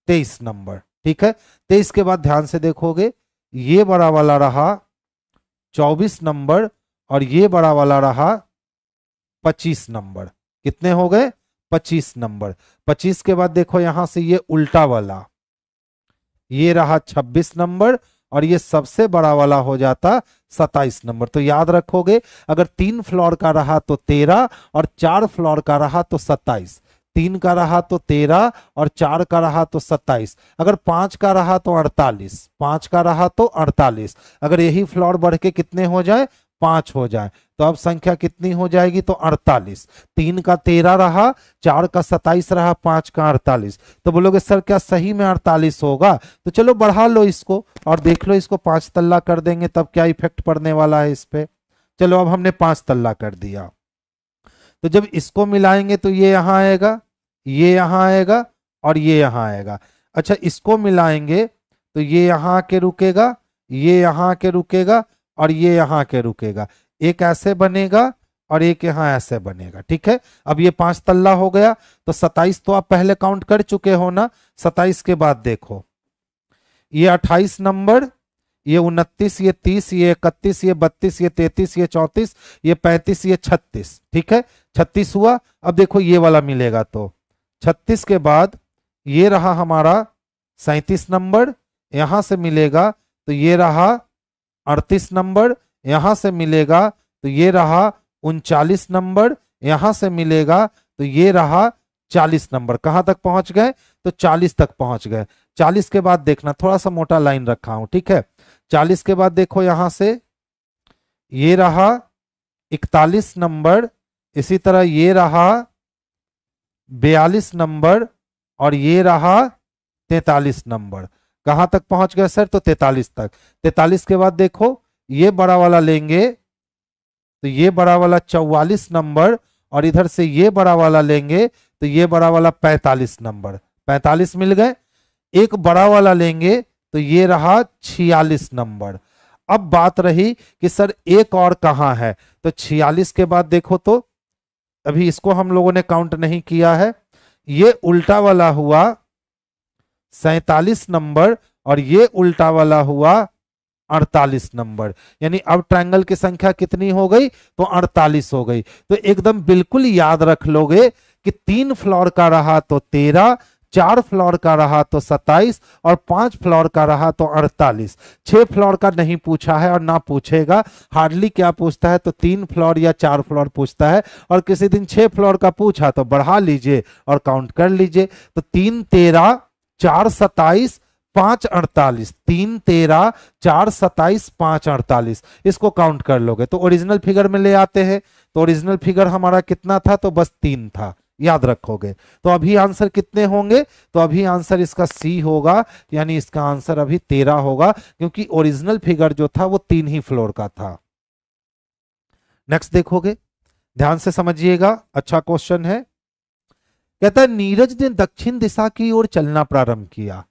Speaker 1: 23 नंबर, ठीक है। 23 के बाद ध्यान से देखोगे ये बड़ा वाला रहा 24 नंबर, और ये बड़ा वाला रहा 25 नंबर। कितने हो गए, 25 नंबर। 25 के बाद देखो यहां से ये उल्टा वाला, ये रहा 26 नंबर, और ये सबसे बड़ा वाला हो जाता 27 नंबर। तो याद रखोगे अगर 3 फ्लोर का रहा तो 13 और 4 फ्लोर का रहा तो 27, 3 का रहा तो 13 और 4 का रहा तो 27, अगर 5 का रहा तो 48, 5 का रहा तो 48, अगर यही फ्लोर बढ़ के कितने हो जाए, 5 हो जाए, तो अब संख्या कितनी हो जाएगी, तो 48। 3 का 13 रहा, 4 का 27 रहा, 5 का 48। तो बोलोगे सर क्या सही में 48 होगा, तो चलो बढ़ा लो इसको और देख लो, इसको 5 तल्ला कर देंगे तब क्या इफेक्ट पड़ने वाला है इस पे। चलो अब हमने 5 तल्ला कर दिया, तो जब इसको मिलाएंगे तो ये यहां आएगा, ये यहां आएगा और ये यहां आएगा। अच्छा इसको मिलाएंगे तो ये यहां आके रुकेगा, ये यहां आके रुकेगा और ये यहां आके रुकेगा। एक ऐसे बनेगा और एक यहां ऐसे बनेगा, ठीक है। अब ये 5 तल्ला हो गया। तो 27 तो आप पहले काउंट कर चुके हो ना। 27 के बाद देखो ये 28 नंबर, ये 29, ये 30, ये 31, ये 32, ये 33, ये 34, ये 35, ये 36, ठीक है। 36 हुआ। अब देखो ये वाला मिलेगा, तो 36 के बाद ये रहा हमारा 37 नंबर, यहां से मिलेगा तो ये रहा 38 नंबर, यहां से मिलेगा तो ये रहा 39 नंबर, यहां से मिलेगा तो ये रहा 40 नंबर। कहां तक पहुंच गए, तो 40 तक पहुंच गए। 40 के बाद देखना, थोड़ा सा मोटा लाइन रखा हूं, ठीक है। 40 के बाद देखो यहां से ये रहा 41 नंबर, इसी तरह ये रहा 42 नंबर और ये रहा 43 नंबर। कहां तक पहुंच गए सर, तो 43 तक। 43 के बाद देखो ये बड़ा वाला लेंगे तो ये बड़ा वाला 44 नंबर, और इधर से ये बड़ा वाला लेंगे तो ये बड़ा वाला 45 नंबर। 45 मिल गए। एक बड़ा वाला लेंगे तो ये रहा 46 नंबर। अब बात रही कि सर एक और कहां है, तो 46 के बाद देखो तो अभी इसको हम लोगों ने काउंट नहीं किया है, ये उल्टा वाला हुआ 47 नंबर और ये उल्टा वाला हुआ 48 नंबर। यानी अब ट्रायंगल की संख्या कितनी हो गई, तो 48 हो गई। तो एकदम बिल्कुल याद रख लोगे कि 3 फ्लोर का रहा तो 13, 4 फ्लोर का रहा तो 27 और 5 फ्लोर का रहा तो 48। 6 फ्लोर का नहीं पूछा है और ना पूछेगा, हार्डली क्या पूछता है, तो 3 फ्लोर या 4 फ्लोर पूछता है, और किसी दिन 6 फ्लोर का पूछा तो बढ़ा लीजिए और काउंट कर लीजिए। तो 3 13, 4 27, 5 48, 3 13 4 27 5 48, इसको काउंट कर लोगे तो ओरिजिनल फिगर में ले आते हैं। तो ओरिजिनल फिगर हमारा कितना था, तो बस 3 था, याद रखोगे। तो अभी आंसर कितने होंगे, तो अभी आंसर इसका सी होगा, यानी इसका आंसर अभी 13 होगा, क्योंकि ओरिजिनल फिगर जो था वो 3 ही फ्लोर का था। नेक्स्ट देखोगे, ध्यान से समझिएगा, अच्छा क्वेश्चन है। कहता है नीरज ने दक्षिण दिशा की ओर चलना प्रारंभ किया।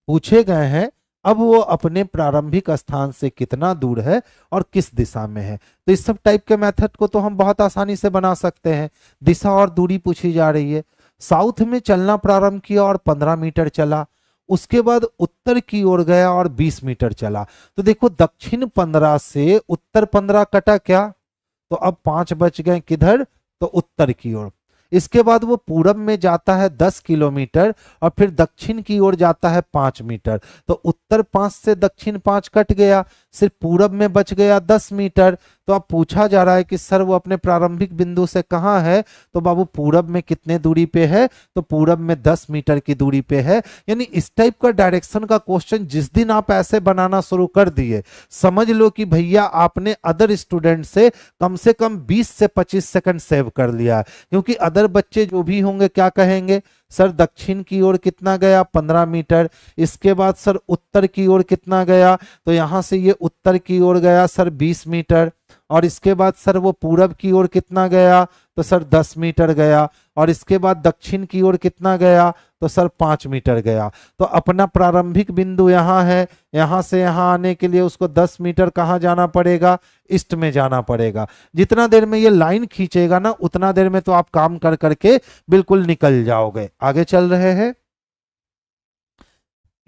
Speaker 1: पूछे गए हैं अब वो अपने प्रारंभिक स्थान से कितना दूर है और किस दिशा में है। तो इस सब टाइप के मेथड को तो हम बहुत आसानी से बना सकते हैं। दिशा और दूरी पूछी जा रही है। साउथ में चलना प्रारंभ किया और 15 मीटर चला, उसके बाद उत्तर की ओर गया और 20 मीटर चला। तो देखो दक्षिण 15 से उत्तर 15 कटा क्या, तो अब 5 बच गए किधर, तो उत्तर की ओर। इसके बाद वो पूरब में जाता है 10 किलोमीटर और फिर दक्षिण की ओर जाता है 5 मीटर। तो उत्तर 5 से दक्षिण 5 कट गया, सिर्फ पूरब में बच गया 10 मीटर। तो अब पूछा जा रहा है कि सर वो अपने प्रारंभिक बिंदु से कहाँ है, तो बाबू पूरब में कितने दूरी पे है, तो पूरब में 10 मीटर की दूरी पे है। यानी इस टाइप का डायरेक्शन का क्वेश्चन जिस दिन आप ऐसे बनाना शुरू कर दिए, समझ लो कि भैया आपने अदर स्टूडेंट से कम 20 से 25 सेकंड सेव कर लिया। क्योंकि अदर बच्चे जो भी होंगे क्या कहेंगे, सर दक्षिण की ओर कितना गया 15 मीटर, इसके बाद सर उत्तर की ओर कितना गया, तो यहां से ये उत्तर की ओर गया सर 20 मीटर, और इसके बाद सर वो पूरब की ओर कितना गया, तो सर 10 मीटर गया, और इसके बाद दक्षिण की ओर कितना गया, तो सर 5 मीटर गया। तो अपना प्रारंभिक बिंदु यहाँ है, यहां से यहां आने के लिए उसको 10 मीटर कहाँ जाना पड़ेगा, ईस्ट में जाना पड़ेगा। जितना देर में ये लाइन खींचेगा ना उतना देर में तो आप काम कर करके बिल्कुल निकल जाओगे। आगे चल रहे हैं,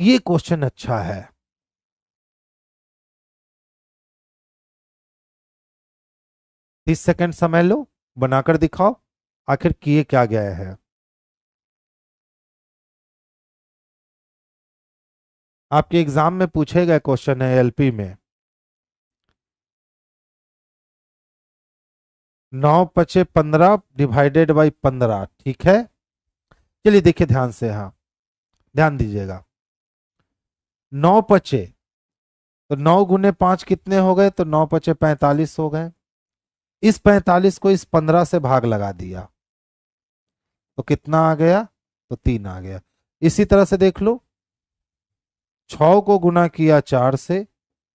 Speaker 1: ये क्वेश्चन अच्छा है। 30 सेकंड समय लो, बनाकर दिखाओ आखिर किए क्या गया है। आपके एग्जाम में पूछे गए क्वेश्चन है एलपी में। 9 पचे 15 डिवाइडेड बाई 15, ठीक है। चलिए देखिए ध्यान से, हाँ ध्यान दीजिएगा। 9 पचे तो 9 गुने 5 कितने हो गए, तो 9 पचे 45 हो गए। इस 45 को इस 15 से भाग लगा दिया तो कितना आ गया, तो 3 आ गया। इसी तरह से देख लो, 6 को गुना किया 4 से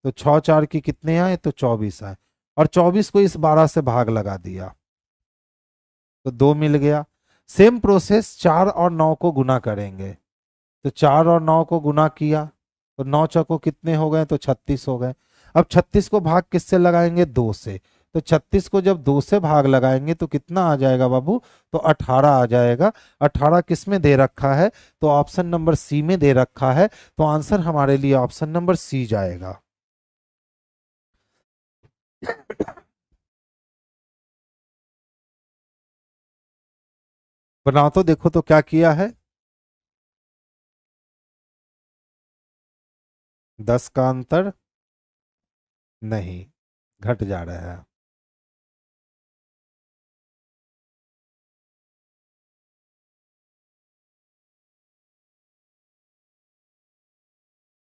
Speaker 1: तो 6 4 की कितने आए, तो 24 आए, और 24 को इस 12 से भाग लगा दिया तो 2 मिल गया। सेम प्रोसेस 4 और 9 को गुना करेंगे, तो 4 और 9 को गुना किया तो 9 चौको कितने हो गए, तो 36 हो गए। अब 36 को भाग किससे लगाएंगे, 2 से। तो 36 को जब 2 से भाग लगाएंगे तो कितना आ जाएगा बाबू, तो 18 आ जाएगा। 18 किस में दे रखा है, तो ऑप्शन नंबर सी में दे रखा है। तो आंसर हमारे लिए ऑप्शन नंबर सी जाएगा। बनाओ तो देखो तो क्या किया है, 10 का अंतर नहीं, घट जा रहा है।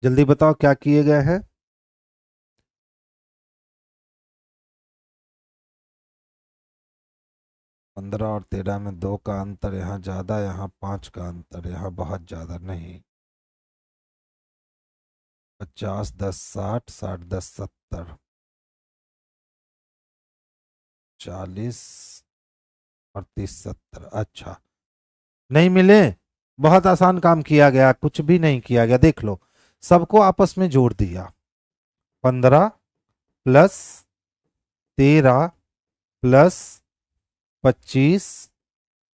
Speaker 1: जल्दी बताओ क्या किए गए हैं। 15 और 13 में 2 का अंतर, यहाँ ज्यादा, यहाँ 5 का अंतर, यहाँ बहुत ज्यादा नहीं। 50 10 60, 60 10 70, 40 और 30 70। अच्छा, नहीं मिले, बहुत आसान काम किया गया, कुछ भी नहीं किया गया। देख लो, सबको आपस में जोड़ दिया, 15 प्लस 13 प्लस 25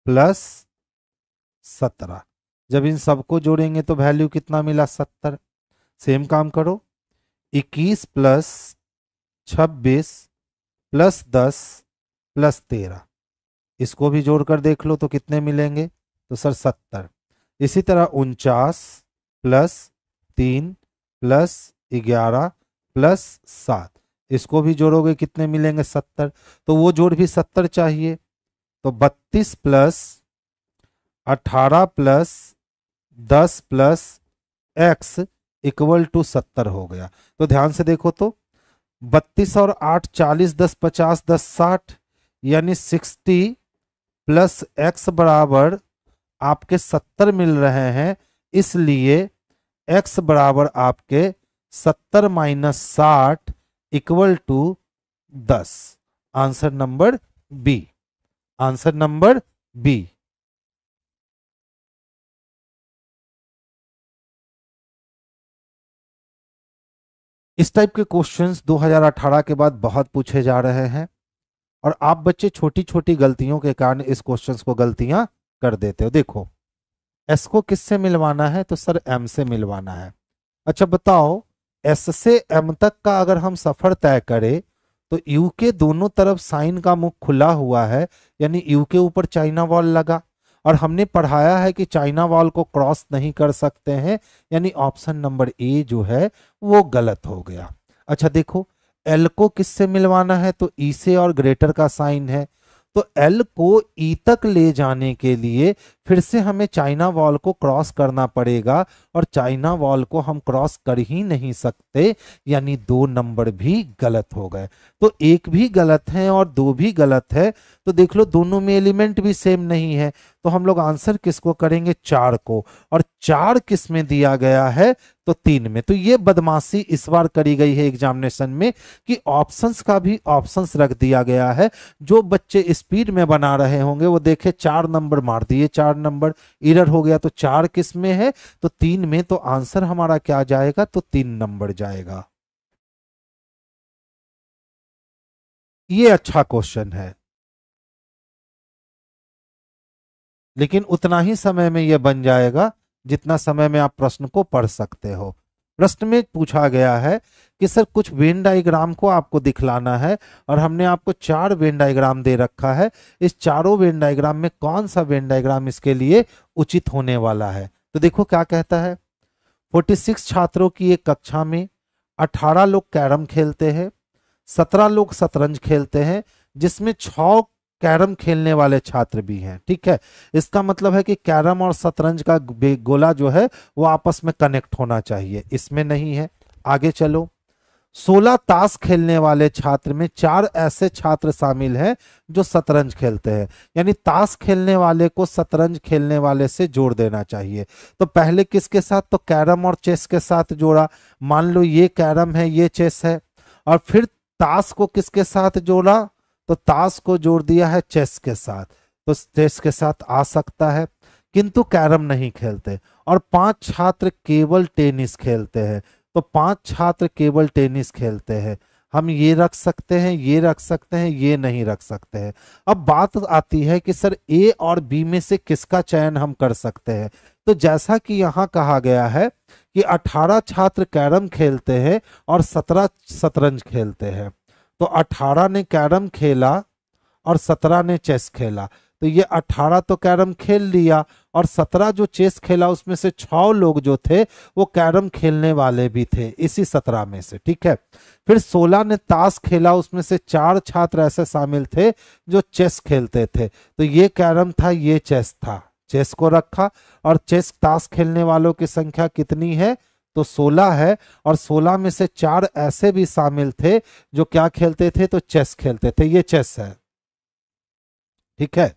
Speaker 1: प्लस 17। जब इन सबको जोड़ेंगे तो वैल्यू कितना मिला, 70। सेम काम करो, 21 प्लस 26 प्लस 10 प्लस 13, इसको भी जोड़कर देख लो तो कितने मिलेंगे, तो सर 70। इसी तरह 49 प्लस 3 प्लस 11 प्लस 7, इसको भी जोड़ोगे कितने मिलेंगे, 70। तो वो जोड़ भी 70 चाहिए। तो 32 plus 18 plus 10 plus x, equal to 70 हो गया। तो ध्यान से देखो तो 32 और 8 40 10 50 10 60 यानी 60 प्लस x बराबर आपके 70 मिल रहे हैं, इसलिए x बराबर आपके 70 minus 60 equal to 10। Answer number B. Answer number B. इस टाइप के क्वेश्चंस 2018 के बाद बहुत पूछे जा रहे हैं और आप बच्चे छोटी छोटी गलतियों के कारण इस क्वेश्चंस को गलतियां कर देते हो। देखो एस को किससे मिलवाना है, तो सर एम से मिलवाना है। अच्छा बताओ, एस से एम तक का अगर हम सफर तय करें तो यू के दोनों तरफ साइन का मुख खुला हुआ है, यानी यू के ऊपर चाइना वॉल लगा, और हमने पढ़ाया है कि चाइना वॉल को क्रॉस नहीं कर सकते हैं, यानी ऑप्शन नंबर ए जो है वो गलत हो गया। अच्छा देखो, एल को किससे मिलवाना है, तो ई से, और ग्रेटर का साइन है, तो एल को ई तक ले जाने के लिए फिर से हमें चाइना वॉल को क्रॉस करना पड़ेगा, और चाइना वॉल को हम क्रॉस कर ही नहीं सकते, यानी 2 नंबर भी गलत हो गए। तो एक भी गलत है और 2 भी गलत है, तो देख लो दोनों में एलिमेंट भी सेम नहीं है, तो हम लोग आंसर किसको करेंगे, 4 को। और 4 किस में दिया गया है, तो 3 में। तो ये बदमाशी इस बार करी गई है एग्जामिनेशन में कि ऑप्शंस का भी ऑप्शंस रख दिया गया है। जो बच्चे स्पीड में बना रहे होंगे वो देखे 4 नंबर मार दिए, 4 नंबर एरर हो गया, तो 4 किस में है, तो 3 में। तो आंसर हमारा क्या जाएगा, तो 3 नंबर जाएगा। ये अच्छा क्वेश्चन है, लेकिन उतना ही समय में यह बन जाएगा जितना समय में आप प्रश्न को पढ़ सकते हो। प्रश्न में पूछा गया है कि सर कुछ वेन डायग्राम को आपको दिखलाना है, और हमने आपको 4 वेन डायग्राम दे रखा है। इस चारों वेन डायग्राम में कौन सा वेन डायग्राम इसके लिए उचित होने वाला है। तो देखो क्या कहता है, 46 छात्रों की एक कक्षा में 18 लोग कैरम खेलते हैं, 17 लोग शतरंज खेलते हैं, जिसमें 6 कैरम खेलने वाले छात्र भी हैं। ठीक है, इसका मतलब है कि कैरम और शतरंज का गोला जो है वो आपस में कनेक्ट होना चाहिए, इसमें नहीं है। आगे चलो, 16 ताश खेलने वाले छात्र में 4 ऐसे छात्र शामिल हैं जो शतरंज खेलते हैं, यानी ताश खेलने वाले को शतरंज खेलने वाले से जोड़ देना चाहिए। तो पहले किसके साथ, तो कैरम और चेस के साथ जोड़ा। मान लो ये कैरम है, ये चेस है, और फिर ताश को किसके साथ जोड़ा, तो ताश को जोड़ दिया है चेस के साथ, तो चेस के साथ आ सकता है, किंतु कैरम नहीं खेलते। और 5 छात्र केवल टेनिस खेलते हैं, तो 5 छात्र केवल टेनिस खेलते हैं। हम ये रख सकते हैं, ये रख सकते हैं, ये नहीं रख सकते हैं। अब बात आती है कि सर ए और बी में से किसका चयन हम कर सकते हैं। तो जैसा कि यहाँ कहा गया है कि 18 छात्र कैरम खेलते हैं और 17 शतरंज खेलते हैं, तो 18 ने कैरम खेला और 17 ने चेस खेला, तो ये 18 तो कैरम खेल लिया, और 17 जो चेस खेला उसमें से 6 लोग जो थे वो कैरम खेलने वाले भी थे इसी 17 में से। ठीक है, फिर 16 ने ताश खेला, उसमें से 4 छात्र ऐसे शामिल थे जो चेस खेलते थे, तो ये कैरम था, ये चेस था, चेस को रखा। और चेस ताश खेलने वालों की संख्या कितनी है, तो 16 है, और 16 में से 4 ऐसे भी शामिल थे जो क्या खेलते थे, तो चेस खेलते थे, ये चेस है। ठीक है,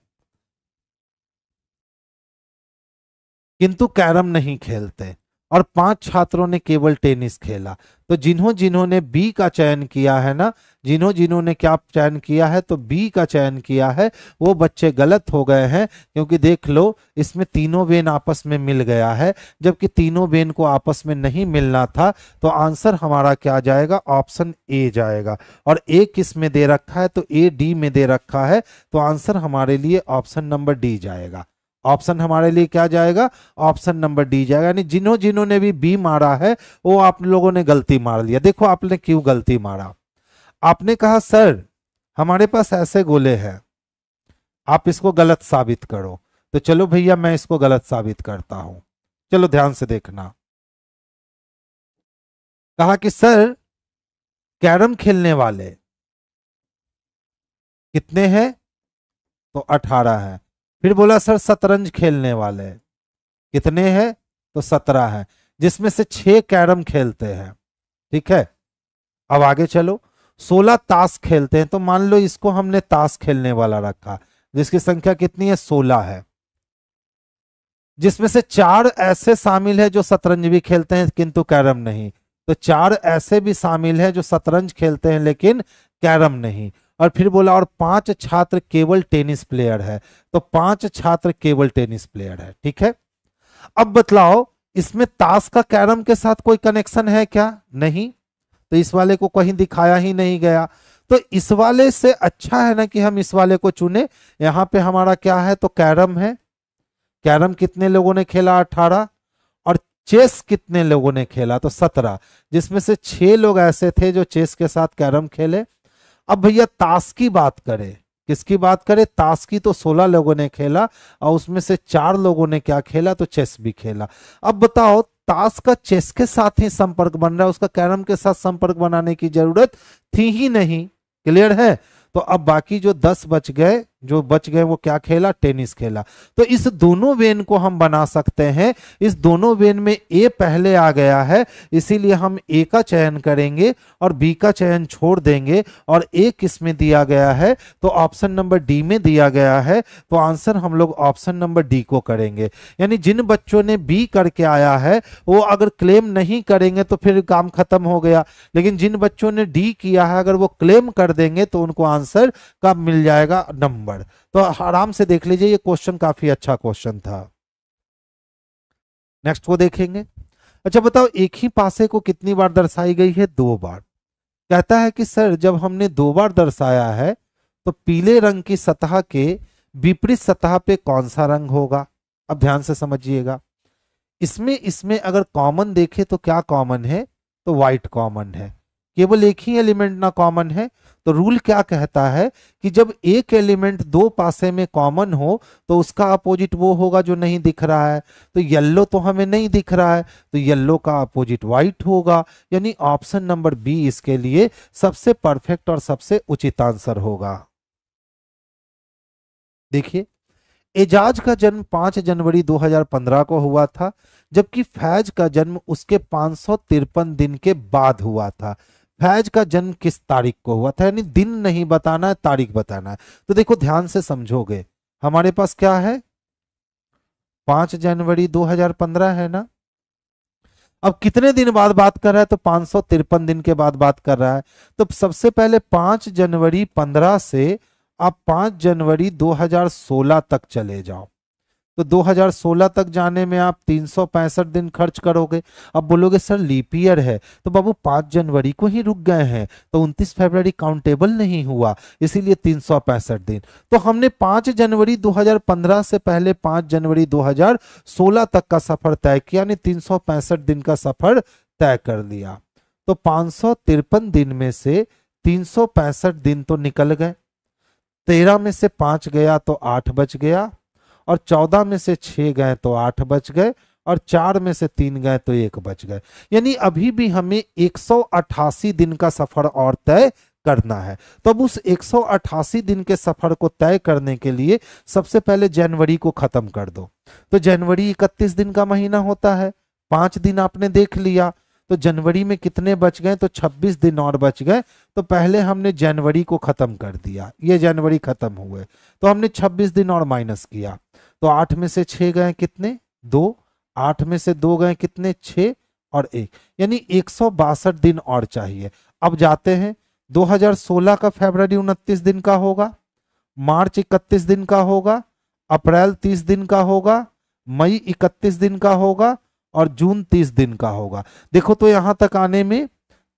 Speaker 1: किंतु कैरम नहीं खेलते। और 5 छात्रों ने केवल टेनिस खेला। तो जिन्होंने बी का चयन किया है ना, जिन्होंने क्या चयन किया है, तो बी का चयन किया है, वो बच्चे गलत हो गए हैं, क्योंकि देख लो इसमें तीनों वेन आपस में मिल गया है, जबकि तीनों वेन को आपस में नहीं मिलना था। तो आंसर हमारा क्या जाएगा, ऑप्शन ए जाएगा। और ए किस में दे रखा है, तो ए डी में दे रखा है, तो आंसर हमारे लिए ऑप्शन नंबर डी जाएगा। ऑप्शन हमारे लिए क्या जाएगा, ऑप्शन नंबर डी जाएगा। यानी जिन्होंने भी बी मारा है वो आप लोगों ने गलती मार लिया। देखो आपने क्यों गलती मारा, आपने कहा सर हमारे पास ऐसे गोले हैं, आप इसको गलत साबित करो। तो चलो भैया मैं इसको गलत साबित करता हूं, चलो ध्यान से देखना। कहा कि सर कैरम खेलने वाले कितने हैं, तो 18 है। फिर बोला सर शतरंज खेलने वाले कितने हैं, तो 17 है। जिसमें से 6 कैरम खेलते हैं, ठीक है। अब आगे चलो, 16 ताश खेलते हैं, तो मान लो इसको हमने ताश खेलने वाला रखा, जिसकी संख्या कितनी है, 16 है, जिसमें से 4 ऐसे शामिल है जो शतरंज भी खेलते हैं किंतु कैरम नहीं, तो 4 ऐसे भी शामिल है जो शतरंज खेलते हैं लेकिन कैरम नहीं। और फिर बोला और 5 छात्र केवल टेनिस प्लेयर है, तो 5 छात्र केवल टेनिस प्लेयर है, ठीक है। अब बतलाओ इसमें ताश का कैरम के साथ कोई कनेक्शन है क्या, नहीं, तो इस वाले को कहीं दिखाया ही नहीं गया। तो इस वाले से अच्छा है ना कि हम इस वाले को चुने। यहां पे हमारा क्या है, तो कैरम है, कैरम कितने लोगों ने खेला, 18, और चेस कितने लोगों ने खेला, तो 17, जिसमें से 6 लोग ऐसे थे जो चेस के साथ कैरम खेले। अब भैया ताश की बात करें, किसकी बात करें, ताश की, तो 16 लोगों ने खेला और उसमें से 4 लोगों ने क्या खेला, तो चेस भी खेला। अब बताओ ताश का चेस के साथ ही संपर्क बन रहा है, उसका कैरम के साथ संपर्क बनाने की जरूरत थी ही नहीं, क्लियर है। तो अब बाकी जो 10 बच गए, जो बच गए वो क्या खेला, टेनिस खेला। तो इस दोनों वेन को हम बना सकते हैं, इस दोनों वेन में ए पहले आ गया है, इसीलिए हम ए का चयन करेंगे और बी का चयन छोड़ देंगे, और ए किस में दिया गया है, तो ऑप्शन नंबर डी में दिया गया है। तो आंसर हम लोग ऑप्शन नंबर डी को करेंगे। यानी जिन बच्चों ने बी करके आया है वो अगर क्लेम नहीं करेंगे तो फिर काम खत्म हो गया, लेकिन जिन बच्चों ने डी किया है अगर वो क्लेम कर देंगे तो उनको आंसर का मिल जाएगा नंबर। तो आराम से देख लीजिए, ये क्वेश्चन काफी अच्छा क्वेश्चन था। नेक्स्ट को देखेंगे। अच्छा बताओ, एक ही पासे को कितनी बार दर्शाई गई है, 2 बार। कहता है कि सर जब हमने 2 बार दर्शाया है तो पीले रंग की सतह के विपरीत सतह पे कौन सा रंग होगा। अब ध्यान से समझिएगा, इसमें अगर कॉमन देखे तो क्या कॉमन है, तो व्हाइट कॉमन है, केवल एक ही एलिमेंट ना कॉमन है। तो रूल क्या कहता है कि जब एक एलिमेंट 2 पासे में कॉमन हो तो उसका अपोजिट वो होगा जो नहीं दिख रहा है। तो येलो तो हमें नहीं दिख रहा है, तो येलो का अपोजिट व्हाइट होगा, यानी ऑप्शन नंबर बी इसके लिए सबसे परफेक्ट और सबसे उचित आंसर होगा। देखिए, एजाज का जन्म 5 जनवरी 2015 को हुआ था, जबकि फैज का जन्म उसके 553 दिन के बाद हुआ था। फैज का जन्म किस तारीख को हुआ था, यानी दिन नहीं बताना है, तारीख बताना है। तो देखो ध्यान से समझोगे, हमारे पास क्या है, 5 जनवरी 2015 है ना। अब कितने दिन बाद बात कर रहा है, तो 553 दिन के बाद बात कर रहा है। तो सबसे पहले 5 जनवरी 15 से आप 5 जनवरी 2016 तक चले जाओ, तो 2016 तक जाने में आप 365 दिन खर्च करोगे। अब बोलोगे सर लीप ईयर है, तो बाबू 5 जनवरी को ही रुक गए हैं, तो 29 फरवरी काउंटेबल नहीं हुआ, इसीलिए 365 दिन। तो हमने 5 जनवरी 2015 से पहले 5 जनवरी 2016 तक का सफर तय किया, यानी 365 दिन का सफर तय कर लिया। तो 553 दिन में से 365 दिन तो निकल गए, 13 में से 5 गया तो 8 बच गया, और 14 में से 6 गए तो 8 बच गए, और 4 में से 3 गए तो 1 बच गए। यानी अभी भी हमें 188 दिन का सफर और तय करना है। तो अब उस 188 दिन के सफर को तय करने के लिए सबसे पहले जनवरी को खत्म कर दो। तो जनवरी 31 दिन का महीना होता है, 5 दिन आपने देख लिया, तो जनवरी में कितने बच गए, तो 26 दिन और बच गए। तो पहले हमने जनवरी को खत्म कर दिया, ये जनवरी खत्म हुए, तो हमने 26 दिन और माइनस किया, तो 8 में से 6 गए कितने, 2, 8 में से 2 गए कितने, 6 और 1, यानी 162 दिन और चाहिए। अब जाते हैं, 2016 का फरवरी 29 दिन का होगा, मार्च 31 दिन का होगा, अप्रैल 30 दिन का होगा, मई 31 दिन का होगा, और जून 30 दिन का होगा। देखो तो यहां तक आने में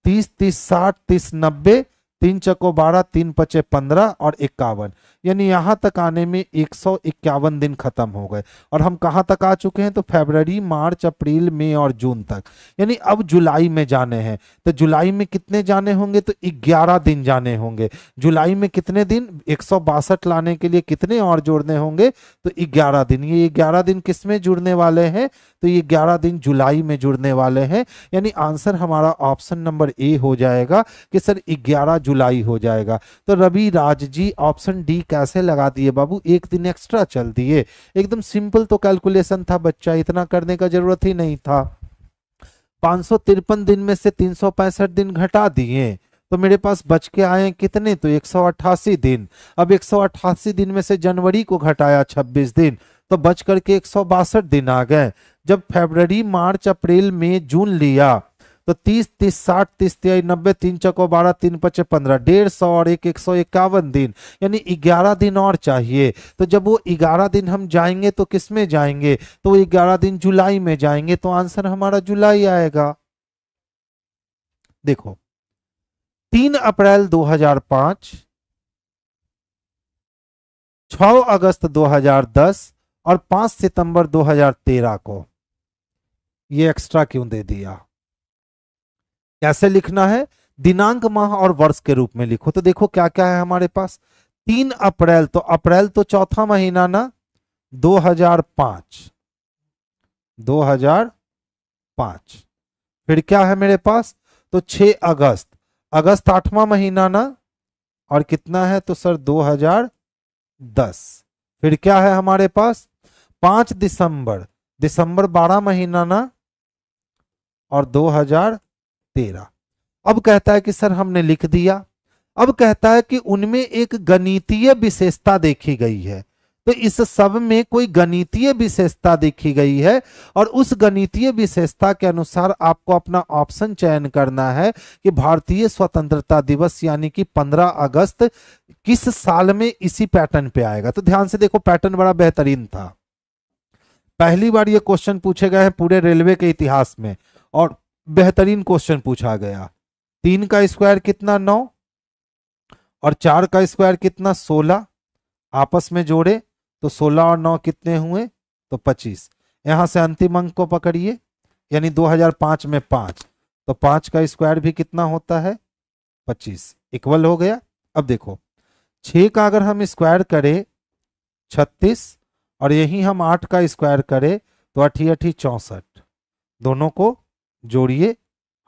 Speaker 1: 30, 30, 60, 30, 90, 3 चको 12, 3 पचे 15 और 51, यानी यहां तक आने में 151 दिन खत्म हो गए। और हम कहां तक आ चुके हैं, तो फरवरी, मार्च, अप्रैल, मई और जून तक, यानी अब जुलाई में जाने हैं। तो जुलाई में कितने जाने होंगे, तो 11 दिन जाने होंगे। जुलाई में कितने दिन, 162 लाने के लिए कितने और जोड़ने होंगे, तो 11 दिन। ये 11 दिन किस में जुड़ने वाले हैं, तो ये 11 दिन जुलाई में जुड़ने वाले हैं, यानी आंसर हमारा ऑप्शन नंबर ए हो जाएगा कि सर 11 जुलाई हो जाएगा। तो रवि राज जी ऑप्शन डी कैसे लगा दिए बाबू, एक दिन एक्स्ट्रा चल दिए, एकदम सिंपल तो कैलकुलेशन था बच्चा, इतना करने का जरूरत ही नहीं था। 553 दिन में से 365 दिन घटा दिए तो मेरे पास बच के आए कितने, तो 188 दिन। अब 188 दिन में से जनवरी को घटाया 26 दिन तो बच करके 162 दिन आ गए। जब फरवरी मार्च अप्रैल मई जून लिया तो 30 30 60 30 तिहाई 90, 3 चौको 12, 3 पचे 15, 150 और 151 दिन, यानी 11 दिन और चाहिए। तो जब वो 11 दिन हम जाएंगे तो किस में जाएंगे, तो वो 11 दिन जुलाई में जाएंगे, तो आंसर हमारा जुलाई आएगा। देखो 3 अप्रैल 2005, 6 अगस्त 2010 और 5 सितंबर 2013 को ये एक्स्ट्रा क्यों दे दिया। कैसे लिखना है, दिनांक माह और वर्ष के रूप में लिखो। तो देखो क्या क्या है हमारे पास, 3 अप्रैल, तो अप्रैल तो चौथा महीना ना, 2005, 2005। फिर क्या है मेरे पास, तो 6 अगस्त, अगस्त 8वां महीना ना, और कितना है, तो सर 2010। फिर क्या है हमारे पास, 5 दिसंबर, दिसंबर 12 महीना ना, और 2013। अब कहता है कि सर हमने लिख दिया। अब कहता है कि उनमें एक गणितीय विशेषता देखी गई है, तो इस सब में कोई गणितीय विशेषता देखी गई है और उस गणितीय विशेषता के अनुसार आपको अपना ऑप्शन चयन करना है कि भारतीय स्वतंत्रता दिवस यानी कि 15 अगस्त किस साल में इसी पैटर्न पे आएगा। तो ध्यान से देखो, पैटर्न बड़ा बेहतरीन था। पहली बार ये क्वेश्चन पूछे गए हैं पूरे रेलवे के इतिहास में और बेहतरीन क्वेश्चन पूछा गया। 3 का स्क्वायर कितना, 9, और 4 का स्क्वायर कितना, 16, आपस में जोड़े तो 16 और 9 कितने हुए, तो 25। यहां से अंतिम अंक को पकड़िए, यानी 2005 में 5, तो 5 का स्क्वायर भी कितना होता है, 25, इक्वल हो गया। अब देखो 6 का अगर हम स्क्वायर करें 36 और यही हम 8 का स्क्वायर करें तो 8 8 64, दोनों को जोड़िए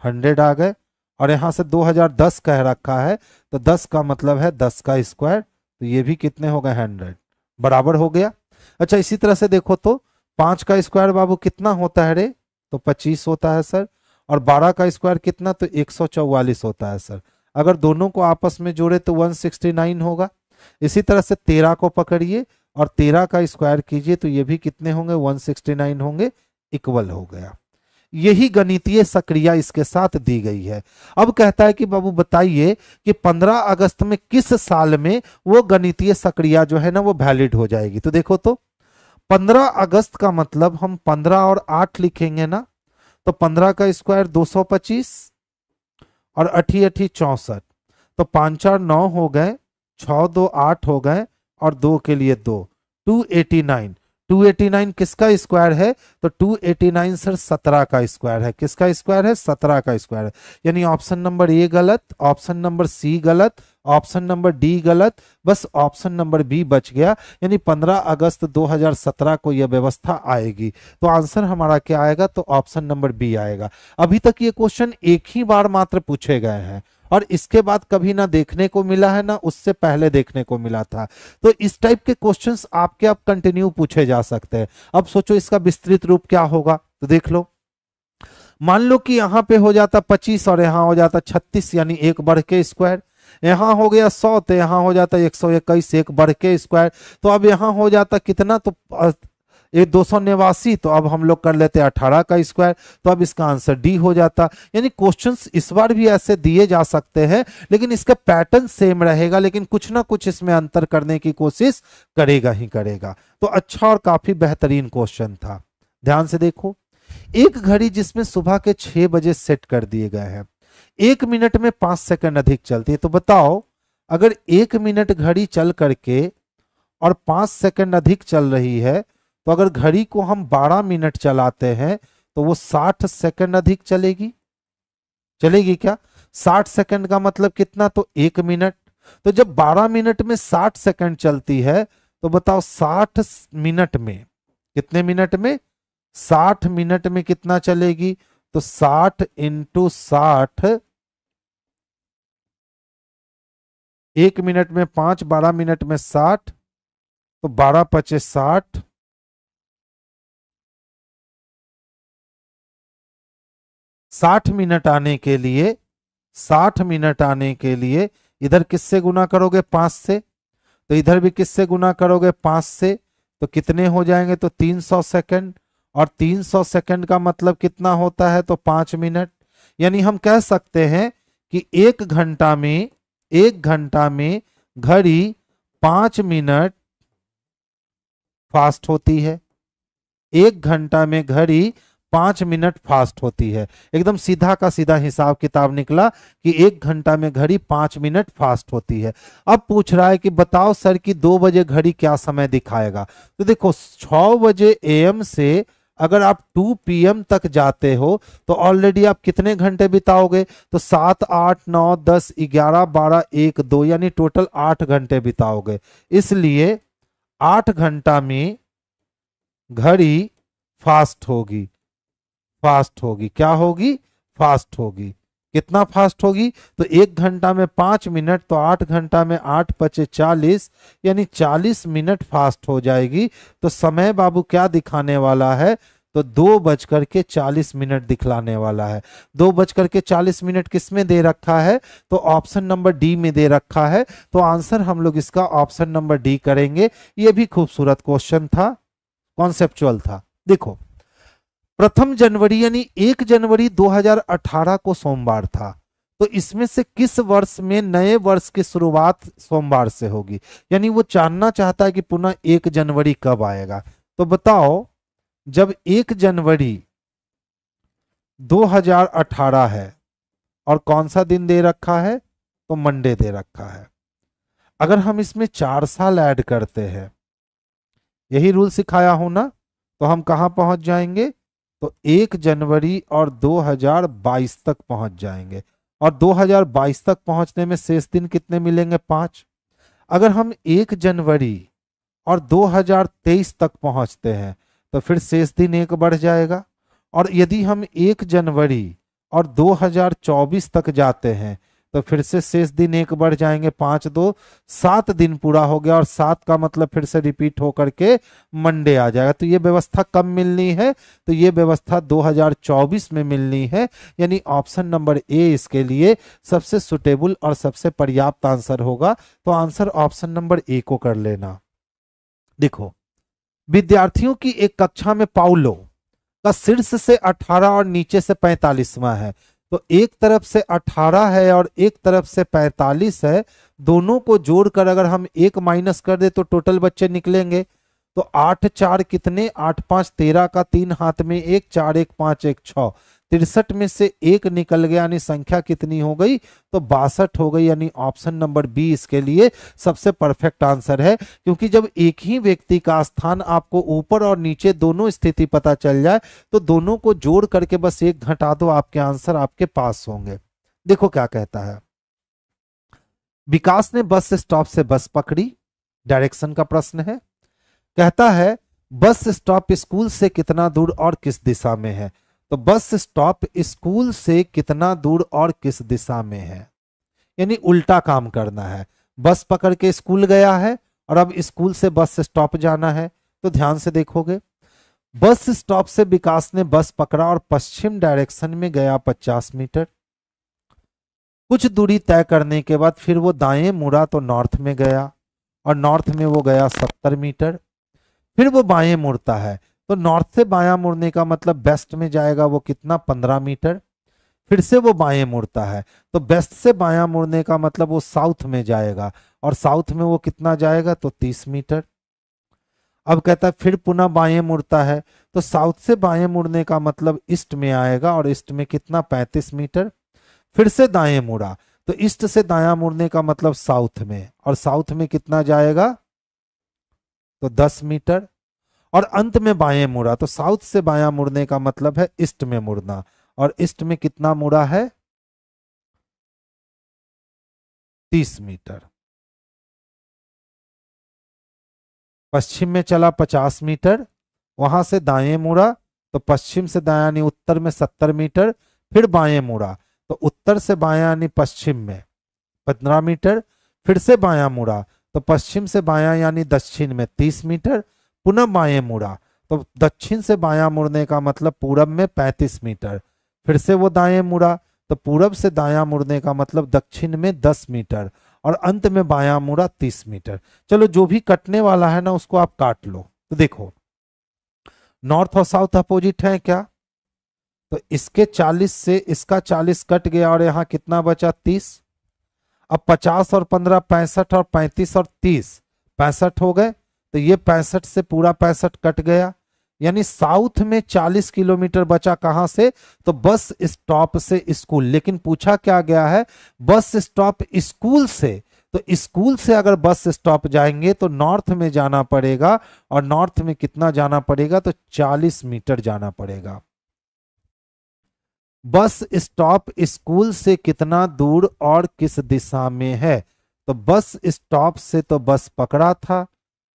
Speaker 1: 100 आ गए। और यहां से 2010 कह रखा है तो 10 का मतलब है 10 का स्क्वायर, तो ये भी कितने हो गए, 100, बराबर हो गया। अच्छा इसी तरह से देखो तो 5 का स्क्वायर बाबू कितना होता है रे, तो 25 होता है सर। और 12 का स्क्वायर कितना, तो 144 होता है सर। अगर दोनों को आपस में जोड़े तो 169 होगा। इसी तरह से 13 को पकड़िए और 13 का स्क्वायर कीजिए तो ये भी कितने होंगे, 169 होंगे, इक्वल हो गया। यही गणितीय सक्रिया इसके साथ दी गई है। अब कहता है कि बाबू बताइए कि 15 अगस्त में किस साल में वो गणितीय सक्रिया जो है ना वो वैलिड हो जाएगी। तो देखो तो 15 अगस्त का मतलब हम 15 और 8 लिखेंगे ना, तो 15 का स्क्वायर 225 और 8 8 64, तो 5 4 9 हो गए, 6 2 8 हो गए और 2 के लिए 2, 289। 289 किसका स्क्वायर है, तो 289 सर 17 का स्क्वायर है। किसका स्क्वायर है, 17 का स्क्वायर है। यानी ऑप्शन नंबर ए गलत, ऑप्शन नंबर सी गलत, ऑप्शन नंबर डी गलत, बस ऑप्शन नंबर बी बच गया। यानी 15 अगस्त 2017 को यह व्यवस्था आएगी। तो आंसर हमारा क्या आएगा, तो ऑप्शन नंबर बी आएगा। अभी तक ये क्वेश्चन एक ही बार मात्र पूछे गए हैं और इसके बाद कभी ना देखने को मिला है ना उससे पहले देखने को मिला था। तो इस टाइप के क्वेश्चंस आपके अब कंटिन्यू पूछे जा सकते हैं। अब सोचो इसका विस्तृत रूप क्या होगा, तो देख लो। मान लो कि यहां पे हो जाता 25 और यहां हो जाता 36, यानी एक बढ़ के स्क्वायर। यहां हो गया 100 तो यहां हो जाता 121, एक बढ़ के स्क्वायर। तो अब यहां हो जाता कितना, तो ये 289, तो अब हम लोग कर लेते हैं 18 का स्क्वायर, तो अब इसका आंसर डी हो जाता। यानी क्वेश्चंस इस बार भी ऐसे दिए जा सकते हैं लेकिन इसका पैटर्न सेम रहेगा, लेकिन कुछ ना कुछ इसमें अंतर करने की कोशिश करेगा ही करेगा। तो अच्छा और काफी बेहतरीन क्वेश्चन था। ध्यान से देखो, एक घड़ी जिसमें सुबह के 6 बजे सेट कर दिए गए हैं, 1 मिनट में 5 सेकंड अधिक चलती है। तो बताओ अगर 1 मिनट घड़ी चल करके और 5 सेकंड अधिक चल रही है, तो अगर घड़ी को हम 12 मिनट चलाते हैं तो वो 60 सेकंड अधिक चलेगी। चलेगी क्या, 60 सेकंड का मतलब कितना, तो 1 मिनट। तो जब 12 मिनट में 60 सेकंड चलती है तो बताओ 60 मिनट में, कितने मिनट में, 60 मिनट में कितना चलेगी, तो 60 इंटू 60, 1 मिनट में 5, 12 मिनट में 60, तो 12 पचे 60, 60 60 मिनट आने के लिए 60 मिनट आने के लिए इधर किससे गुना करोगे 5 से, तो इधर भी किससे गुना करोगे 5 से, तो कितने हो जाएंगे, तो 300 सेकंड। और 300 सेकंड का मतलब कितना होता है, तो 5 मिनट। यानी हम कह सकते हैं कि एक घंटा में घड़ी 5 मिनट फास्ट होती है। एक घंटा में घड़ी 5 मिनट फास्ट होती है। एकदम सीधा का सीधा हिसाब किताब निकला कि एक घंटा में घड़ी 5 मिनट फास्ट होती है। अब पूछ रहा है कि बताओ सर कि 2 बजे घड़ी क्या समय दिखाएगा। तो देखो 6 बजे एएम से अगर आप 2 पीएम तक जाते हो तो ऑलरेडी आप कितने घंटे बिताओगे, तो 7, 8, 9, 10, 11, 12, 1, 2 यानी टोटल 8 घंटे बिताओगे। इसलिए 8 घंटा में घड़ी फास्ट होगी। क्या होगी, फास्ट होगी। कितना फास्ट होगी, तो एक घंटा में 5 मिनट, तो 8 घंटा में 8 पचे 40 यानी 40 मिनट फास्ट हो जाएगी। तो समय बाबू क्या दिखाने वाला है, तो 2:40 दिखलाने वाला है। 2:40 किस में दे रखा है, तो ऑप्शन नंबर डी में दे रखा है। तो आंसर हम लोग इसका ऑप्शन नंबर डी करेंगे। यह भी खूबसूरत क्वेश्चन था, कॉन्सेप्चुअल था। देखो 1 जनवरी यानी 1 जनवरी 2018 को सोमवार था, तो इसमें से किस वर्ष में नए वर्ष की शुरुआत सोमवार से होगी। यानी वो जानना चाहता है कि पुनः 1 जनवरी कब आएगा। तो बताओ जब 1 जनवरी 2018 है और कौन सा दिन दे रखा है, तो मंडे दे रखा है। अगर हम इसमें 4 साल ऐड करते हैं, यही रूल सिखाया हो ना, तो हम कहां पहुंच जाएंगे, तो 1 जनवरी और 2022 तक पहुंच जाएंगे। और 2022 तक पहुंचने में शेष दिन कितने मिलेंगे, 5। अगर हम 1 जनवरी और 2023 तक पहुंचते हैं तो फिर शेष दिन 1 बढ़ जाएगा। और यदि हम 1 जनवरी और 2024 तक जाते हैं तो फिर से शेष दिन 1 बढ़ जाएंगे, 5 2 7 दिन पूरा हो गया। और 7 का मतलब फिर से रिपीट होकर के मंडे आ जाएगा। तो ये व्यवस्था कब मिलनी है, तो ये व्यवस्था 2024 में मिलनी है। यानी ऑप्शन नंबर ए इसके लिए सबसे सुटेबल और सबसे पर्याप्त आंसर होगा। तो आंसर ऑप्शन नंबर ए को कर लेना। देखो विद्यार्थियों की एक कक्षा में पाउलो का शीर्ष से 18 और नीचे से 45वां है। तो एक तरफ से 18 है और एक तरफ से 45 है, दोनों को जोड़कर अगर हम 1 माइनस कर दे तो टोटल बच्चे निकलेंगे। तो 8 4 कितने, 8 5 13 का 3 हाथ में 1, 4 1 5 1 6, 63 में से 1 निकल गया यानी संख्या कितनी हो गई, तो 62 हो गई। यानी ऑप्शन नंबर बी इसके लिए सबसे परफेक्ट आंसर है। क्योंकि जब एक ही व्यक्ति का स्थान आपको ऊपर और नीचे दोनों स्थिति पता चल जाए तो दोनों को जोड़ करके बस 1 घटा दो, आपके आंसर आपके पास होंगे। देखो क्या कहता है, विकास ने बस स्टॉप से बस पकड़ी, डायरेक्शन का प्रश्न है। कहता है बस स्टॉप स्कूल से कितना दूर और किस दिशा में है। तो बस स्टॉप स्कूल से कितना दूर और किस दिशा में है, यानी उल्टा काम करना है। बस पकड़ के स्कूल गया है और अब स्कूल से बस स्टॉप जाना है। तो ध्यान से देखोगे, बस स्टॉप से विकास ने बस पकड़ा और पश्चिम डायरेक्शन में गया 50 मीटर। कुछ दूरी तय करने के बाद फिर वो दाएं मुड़ा तो नॉर्थ में गया और नॉर्थ में वो गया 70 मीटर। फिर वो बाएं मुड़ता है तो नॉर्थ से बायां मुड़ने का मतलब वेस्ट में जाएगा, वो कितना 15 मीटर। फिर से वो बाएं मुड़ता है तो वेस्ट से बायां मुड़ने का मतलब वो साउथ में जाएगा और साउथ में वो कितना जाएगा, तो 30 मीटर। अब कहता है फिर पुनः बाएं मुड़ता है तो साउथ से बाएं मुड़ने का मतलब ईस्ट में आएगा और ईस्ट में कितना 35 मीटर। फिर से दाएं मुड़ा तो ईस्ट से दायां मुड़ने का मतलब साउथ में, और साउथ में कितना जाएगा, तो 10 मीटर। और अंत में बाएं मुड़ा तो साउथ से बायां मुड़ने का मतलब है ईस्ट में मुड़ना, और ईस्ट में कितना मुड़ा है, 30 मीटर। पश्चिम में चला 50 मीटर, वहां से दाएं मुड़ा तो पश्चिम से दायां यानी उत्तर में 70 मीटर। फिर बाएं मुड़ा तो उत्तर से बायां यानी पश्चिम में 15 मीटर। फिर से बायां मुड़ा तो पश्चिम से बायां यानी दक्षिण में 30 मीटर। पुनः बाएं मुड़ा तो दक्षिण से बायां मुड़ने का मतलब पूरब में 35 मीटर। फिर से वो दाएं मुड़ा, तो पूरब से दायां मुड़ने का मतलब दक्षिण में 10 मीटर, और अंत में बायां मुड़ा 30 मीटर। चलो जो भी कटने वाला है ना उसको आप काट लो। तो देखो नॉर्थ और साउथ अपोजिट है क्या, तो इसके 40 से इसका 40 कट गया और यहाँ कितना बचा 30। अब 50 और 15 65, और 35 और 30 65 हो गए, तो ये 65 से पूरा 65 कट गया, यानी साउथ में 40 किलोमीटर बचा। कहां से, तो बस स्टॉप से स्कूल। लेकिन पूछा क्या गया है, बस स्टॉप स्कूल से, तो स्कूल से अगर बस स्टॉप जाएंगे तो नॉर्थ में जाना पड़ेगा, और नॉर्थ में कितना जाना पड़ेगा, तो 40 मीटर जाना पड़ेगा। बस स्टॉप स्कूल से कितना दूर और किस दिशा में है, तो बस स्टॉप से तो बस पकड़ा था,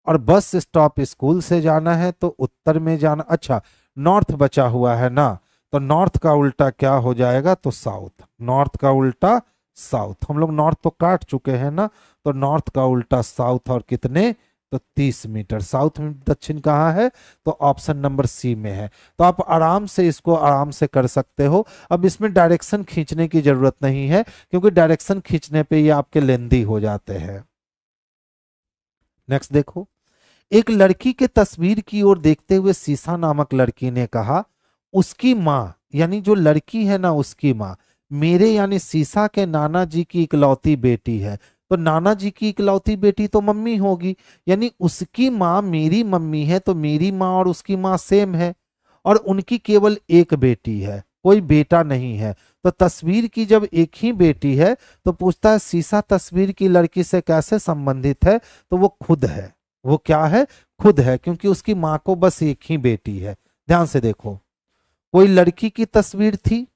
Speaker 1: और बस स्टॉप स्कूल से जाना है तो उत्तर में जाना। अच्छा नॉर्थ बचा हुआ है ना, तो नॉर्थ का उल्टा क्या हो जाएगा, तो साउथ। नॉर्थ का उल्टा साउथ, हम लोग नॉर्थ तो काट चुके हैं ना, तो नॉर्थ का उल्टा साउथ, और कितने, तो 30 मीटर। साउथ में दक्षिण कहाँ है, तो ऑप्शन नंबर सी में है। तो आप आराम से इसको आराम से कर सकते हो। अब इसमें डायरेक्शन खींचने की जरूरत नहीं है, क्योंकि डायरेक्शन खींचने पे ये आपके लेंदी हो जाते हैं। नेक्स्ट देखो, एक लड़की के तस्वीर की ओर देखते हुए सीसा नामक लड़की ने कहा, उसकी माँ यानी जो लड़की है ना उसकी माँ मेरे यानी सीसा के नाना जी की इकलौती बेटी है। तो नाना जी की इकलौती बेटी तो मम्मी होगी, यानी उसकी माँ मेरी मम्मी है, तो मेरी माँ और उसकी माँ सेम है, और उनकी केवल एक बेटी है, कोई बेटा नहीं है। तो तस्वीर की जब एक ही बेटी है तो पूछता है सीसा तस्वीर की लड़की से कैसे संबंधित है, तो वो खुद है। वो क्या है, खुद है, क्योंकि उसकी माँ को बस एक ही बेटी है। ध्यान से देखो, कोई लड़की की तस्वीर थी,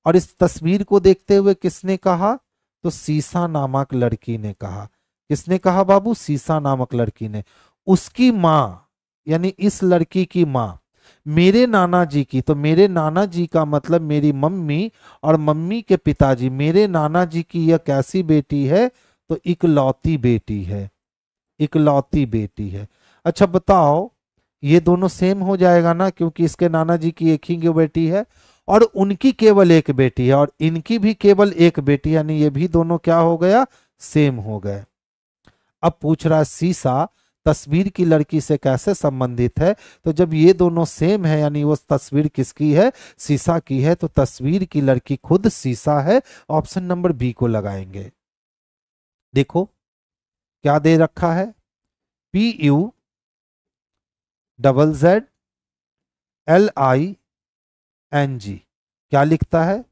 Speaker 1: और इस तस्वीर को देखते हुए किसने कहा, तो सीसा नामक लड़की ने कहा। किसने कहा बाबू, सीसा नामक लड़की ने। उसकी माँ यानी इस लड़की की माँ मेरे नाना जी की, तो मेरे नाना जी का मतलब मेरी मम्मी, और मम्मी के पिताजी मेरे नाना जी की यह कैसी बेटी है, तो इकलौती बेटी है, इकलौती बेटी है। अच्छा बताओ, ये दोनों सेम हो जाएगा ना, क्योंकि इसके नाना जी की एक ही बेटी है, और उनकी केवल एक बेटी है, और इनकी भी केवल एक बेटी, यानी ये भी दोनों क्या हो गया, सेम हो गए। अब पूछ रहा है सीसा तस्वीर की लड़की से कैसे संबंधित है, तो जब ये दोनों सेम है यानी वो तस्वीर किसकी है, सीसा की है, तो तस्वीर की लड़की खुद सीसा है। ऑप्शन नंबर बी को लगाएंगे। देखो क्या दे रखा है, PUZZLING, क्या लिखता है,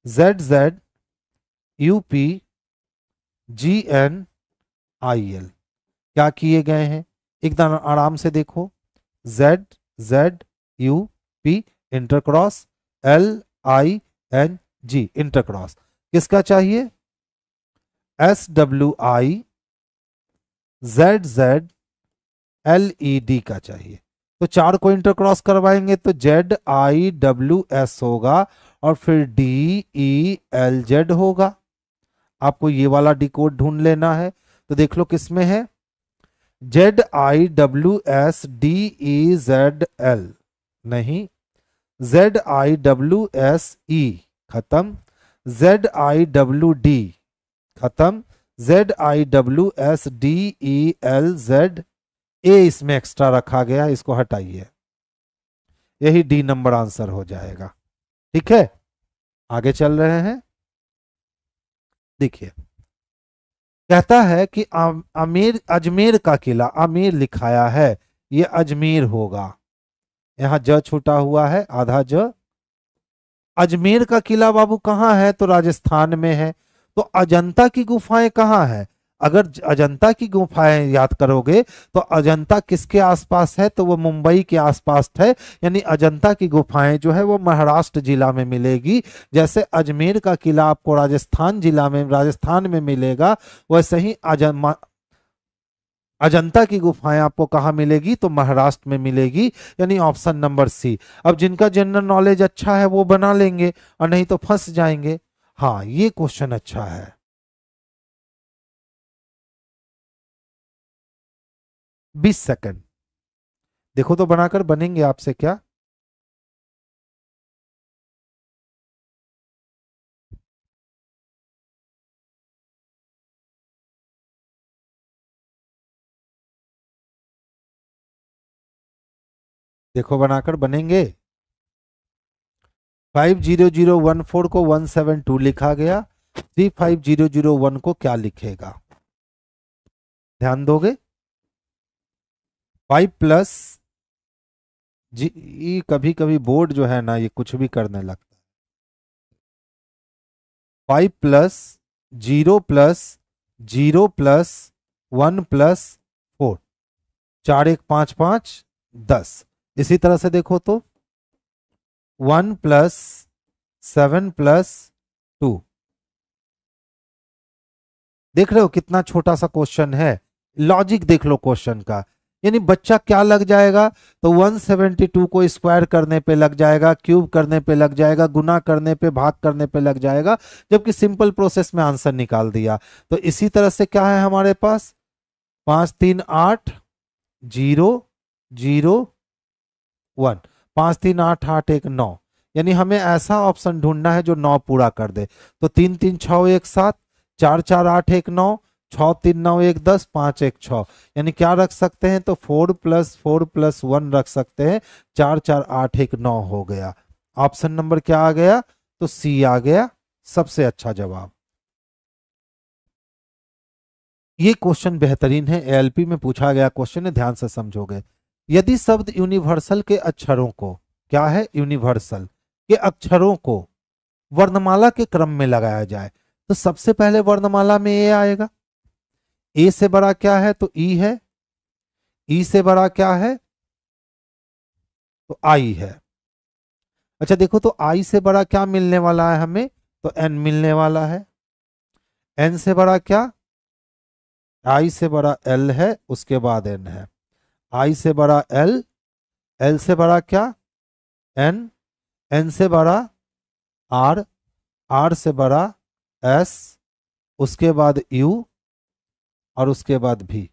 Speaker 1: ZZUPGNIL। क्या किए गए हैं, एकदम आराम से देखो, ZZUP इंटरक्रॉस, LING इंटरक्रॉस, किसका चाहिए, SWIZZLED का चाहिए। तो चार को इंटरक्रॉस करवाएंगे तो ZIWS होगा, और फिर DELZ होगा। आपको ये वाला डिकोड ढूंढ लेना है, तो देख लो किसमें है, ZIWSDEZL नहीं, ZIWSE खत्म, ZIWD खत्म, ZIWSDELZ, ए इसमें एक्स्ट्रा रखा गया, इसको हटाइए, यही डी नंबर आंसर हो जाएगा। ठीक है, आगे चल रहे हैं। देखिए कहता है कि आमेर अजमेर का किला, आमेर लिखाया है, ये अजमेर होगा, यहाँ ज छूटा हुआ है आधा ज। अजमेर का किला बाबू कहाँ है, तो राजस्थान में है। तो अजंता की गुफाएं कहाँ है, अगर अजंता की गुफाएं याद करोगे तो अजंता किसके आसपास है, तो वो मुंबई के आसपास है, यानी अजंता की गुफाएं जो है वो महाराष्ट्र जिला में मिलेगी। जैसे अजमेर का किला आपको राजस्थान जिला में, राजस्थान में मिलेगा, वैसे ही अजंता की गुफाएं आपको कहाँ मिलेगी, तो महाराष्ट्र में मिलेगी, यानी ऑप्शन नंबर सी। अब जिनका जनरल नॉलेज अच्छा है वो बना लेंगे, और नहीं तो फंस जाएंगे। हाँ ये क्वेश्चन अच्छा है। 20 सेकंड, देखो तो बनाकर बनेंगे आपसे क्या। देखो बनाकर बनेंगे। 50014 को 172 लिखा गया, 35001 को क्या लिखेगा? ध्यान दोगे? 5 प्लस जी, ये कभी कभी बोर्ड जो है ना ये कुछ भी करने लगता है। 5 प्लस 0 प्लस 1 प्लस 4, 4 1 5 5 10। इसी तरह से देखो तो 1 प्लस 7 प्लस 2। देख रहे हो कितना छोटा सा क्वेश्चन है। लॉजिक देख लो क्वेश्चन का, यानी बच्चा क्या लग जाएगा, तो 172 को स्क्वायर करने पे लग जाएगा, क्यूब करने पे लग जाएगा, गुना करने पे, भाग करने पे लग जाएगा, जबकि सिंपल प्रोसेस में आंसर निकाल दिया। तो इसी तरह से क्या है हमारे पास, 5 3 8 0 0 1, 5 3 8 8 1 9, यानी हमें ऐसा ऑप्शन ढूंढना है जो 9 पूरा कर दे। तो 3 3 6 1 7, 4 4 8 1 9, 6 3 9 1 10, 5 1 6, यानी क्या रख सकते हैं, तो 4 + 4 + 1 रख सकते हैं। 4 4 8 1 9 हो गया। ऑप्शन नंबर क्या आ गया, तो सी आ गया सबसे अच्छा जवाब। ये क्वेश्चन बेहतरीन है, एएलपी में पूछा गया क्वेश्चन है, ध्यान से समझोगे। यदि शब्द यूनिवर्सल के अक्षरों को, क्या है, यूनिवर्सल के अक्षरों को वर्णमाला के क्रम में लगाया जाए, तो सबसे पहले वर्णमाला में ए आएगा। ए से बड़ा क्या है, तो ई है। ई से बड़ा क्या है, तो आई है। अच्छा देखो तो आई से बड़ा क्या मिलने वाला है हमें, तो एन मिलने वाला है। एन से बड़ा क्या, आई से बड़ा एल है, उसके बाद एन है। आई से बड़ा एल, एल से बड़ा क्या, एन, एन से बड़ा आर, आर से बड़ा एस, उसके बाद यू, और उसके बाद भी।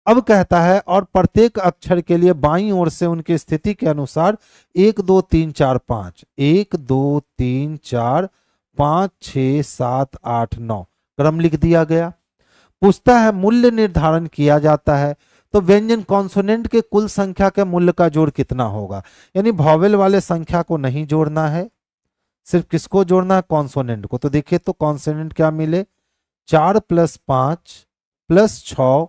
Speaker 1: अब कहता है और प्रत्येक अक्षर के लिए बाईं ओर से उनकी स्थिति के अनुसार 1 2 3 4 5, 1 2 3 4 5 6 7 8 9 क्रम लिख दिया गया। पूछता है मूल्य निर्धारण किया जाता है, तो व्यंजन कॉन्सोनेंट के कुल संख्या के मूल्य का जोड़ कितना होगा, यानी वॉवेल वाले संख्या को नहीं जोड़ना है, सिर्फ किसको जोड़ना है, कॉन्सोनेंट को। तो देखिए तो कॉन्सोनेंट क्या मिले, 4 + 5 + 6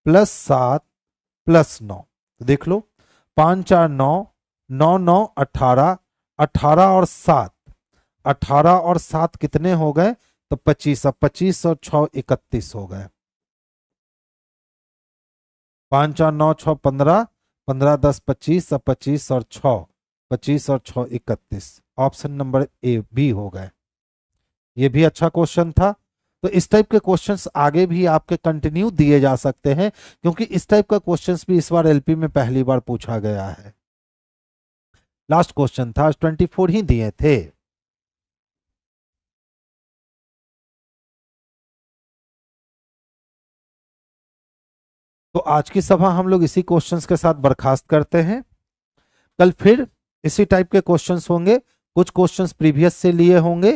Speaker 1: + 7 + 9। तो देख लो 5 4 9, 9 9 18, 18 और 7, 18 और 7 कितने हो गए, तो 25। अब 25 और 6 31 हो गए। 5 4 9 6 15, 15 10 25, अब 25 और 6, 25 और 6 31। ऑप्शन नंबर ए बी हो गए। ये भी अच्छा क्वेश्चन था। तो इस टाइप के क्वेश्चंस आगे भी आपके कंटिन्यू दिए जा सकते हैं, क्योंकि इस टाइप का क्वेश्चंस भी इस बार एलपी में पहली बार पूछा गया है। लास्ट क्वेश्चन था, 24 ही दिए थे। तो आज की सभा हम लोग इसी क्वेश्चंस के साथ बर्खास्त करते हैं। कल फिर इसी टाइप के क्वेश्चंस होंगे, कुछ क्वेश्चंस प्रीवियस से लिए होंगे।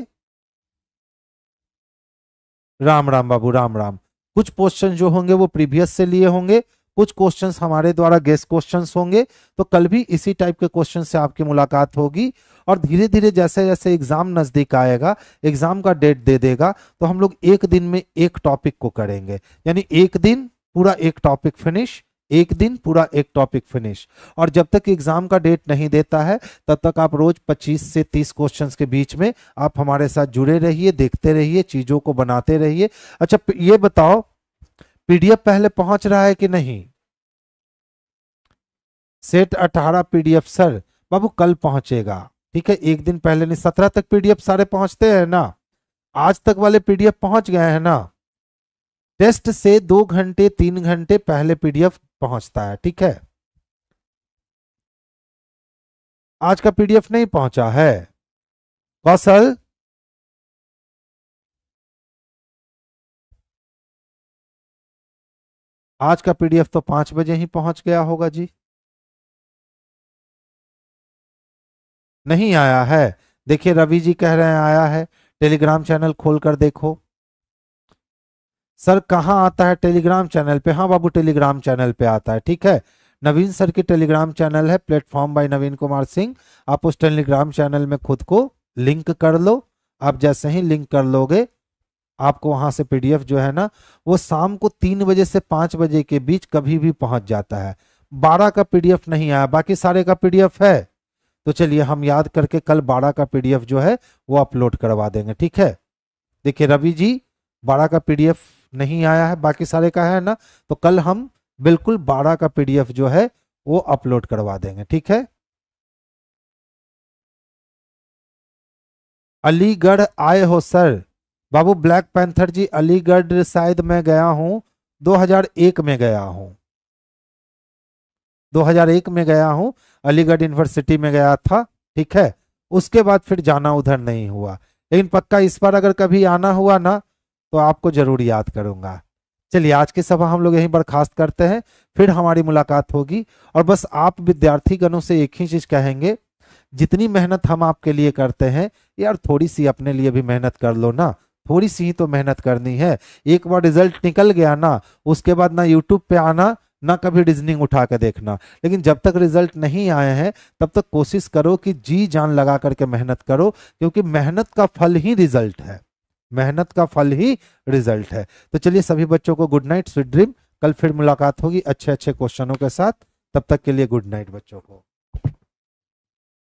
Speaker 1: राम राम बाबू, राम राम। कुछ क्वेश्चन जो होंगे वो प्रीवियस से लिए होंगे, कुछ क्वेश्चंस हमारे द्वारा गेस्ट क्वेश्चंस होंगे। तो कल भी इसी टाइप के क्वेश्चन से आपकी मुलाकात होगी, और धीरे धीरे जैसे जैसे एग्जाम नजदीक आएगा, एग्जाम का डेट दे देगा, तो हम लोग एक दिन में एक टॉपिक को करेंगे, यानी एक दिन पूरा एक टॉपिक फिनिश, एक दिन पूरा एक टॉपिक फिनिश। और जब तक एग्जाम का डेट नहीं देता है तब तक आप रोज 25 से 30 क्वेश्चंस के बीच में आप हमारे साथ जुड़े रहिए, देखते रहिए, चीजों को बनाते रहिए। अच्छा ये बताओ, पीडीएफ पहले पहुंच रहा है कि नहीं? सेट 18 पीडीएफ सर, बाबू कल पहुंचेगा, ठीक है, एक दिन पहले नहीं। 17 तक पीडीएफ सारे पहुंचते हैं ना, आज तक वाले पीडीएफ पहुंच गए हैं ना। टेस्ट से 2 घंटे 3 घंटे पहले पीडीएफ पहुंचता है, ठीक है। आज का पीडीएफ नहीं पहुंचा है कौशल? आज का पीडीएफ तो 5 बजे ही पहुंच गया होगा जी। नहीं आया है? देखिए रवि जी कह रहे हैं आया है, टेलीग्राम चैनल खोलकर देखो। सर कहाँ आता है, टेलीग्राम चैनल पे? हाँ बाबू टेलीग्राम चैनल पे आता है, ठीक है। नवीन सर की टेलीग्राम चैनल है प्लेटफॉर्म बाय नवीन कुमार सिंह, आप उस टेलीग्राम चैनल में खुद को लिंक कर लो। आप जैसे ही लिंक कर लोगे आपको वहां से पीडीएफ जो है ना वो शाम को 3 बजे से 5 बजे के बीच कभी भी पहुंच जाता है। 12 का पीडीएफ नहीं आया, बाकी सारे का पीडीएफ है। तो चलिए हम याद करके कल 12 का पीडीएफ जो है वो अपलोड करवा देंगे, ठीक है। देखिए रवि जी 12 का पीडीएफ नहीं आया है, बाकी सारे का है ना, तो कल हम बिल्कुल 12 का पीडीएफ जो है वो अपलोड करवा देंगे, ठीक है। अलीगढ़ आए हो सर? बाबू ब्लैक पैंथर जी अलीगढ़ शायद मैं गया हूं 2001 में गया हूं, 2001 में गया हूं, अलीगढ़ यूनिवर्सिटी में गया था, ठीक है। उसके बाद फिर जाना उधर नहीं हुआ, लेकिन पक्का इस बार अगर कभी आना हुआ ना तो आपको जरूर याद करूंगा। चलिए आज की सभा हम लोग यहीं बर्खास्त करते हैं, फिर हमारी मुलाकात होगी। और बस आप विद्यार्थी गणों से एक ही चीज कहेंगे, जितनी मेहनत हम आपके लिए करते हैं यार थोड़ी सी अपने लिए भी मेहनत कर लो ना, थोड़ी सी ही तो मेहनत करनी है। एक बार रिजल्ट निकल गया ना उसके बाद ना यूट्यूब पे आना ना कभी रीजनिंग उठा के देखना, लेकिन जब तक रिजल्ट नहीं आए हैं तब तक कोशिश करो कि जी जान लगा करके मेहनत करो, क्योंकि मेहनत का फल ही रिजल्ट है, मेहनत का फल ही रिजल्ट है। तो चलिए सभी बच्चों को गुड नाइट, स्वीट ड्रीम। कल फिर मुलाकात होगी अच्छे अच्छे क्वेश्चनों के साथ, तब तक के लिए गुड नाइट बच्चों को।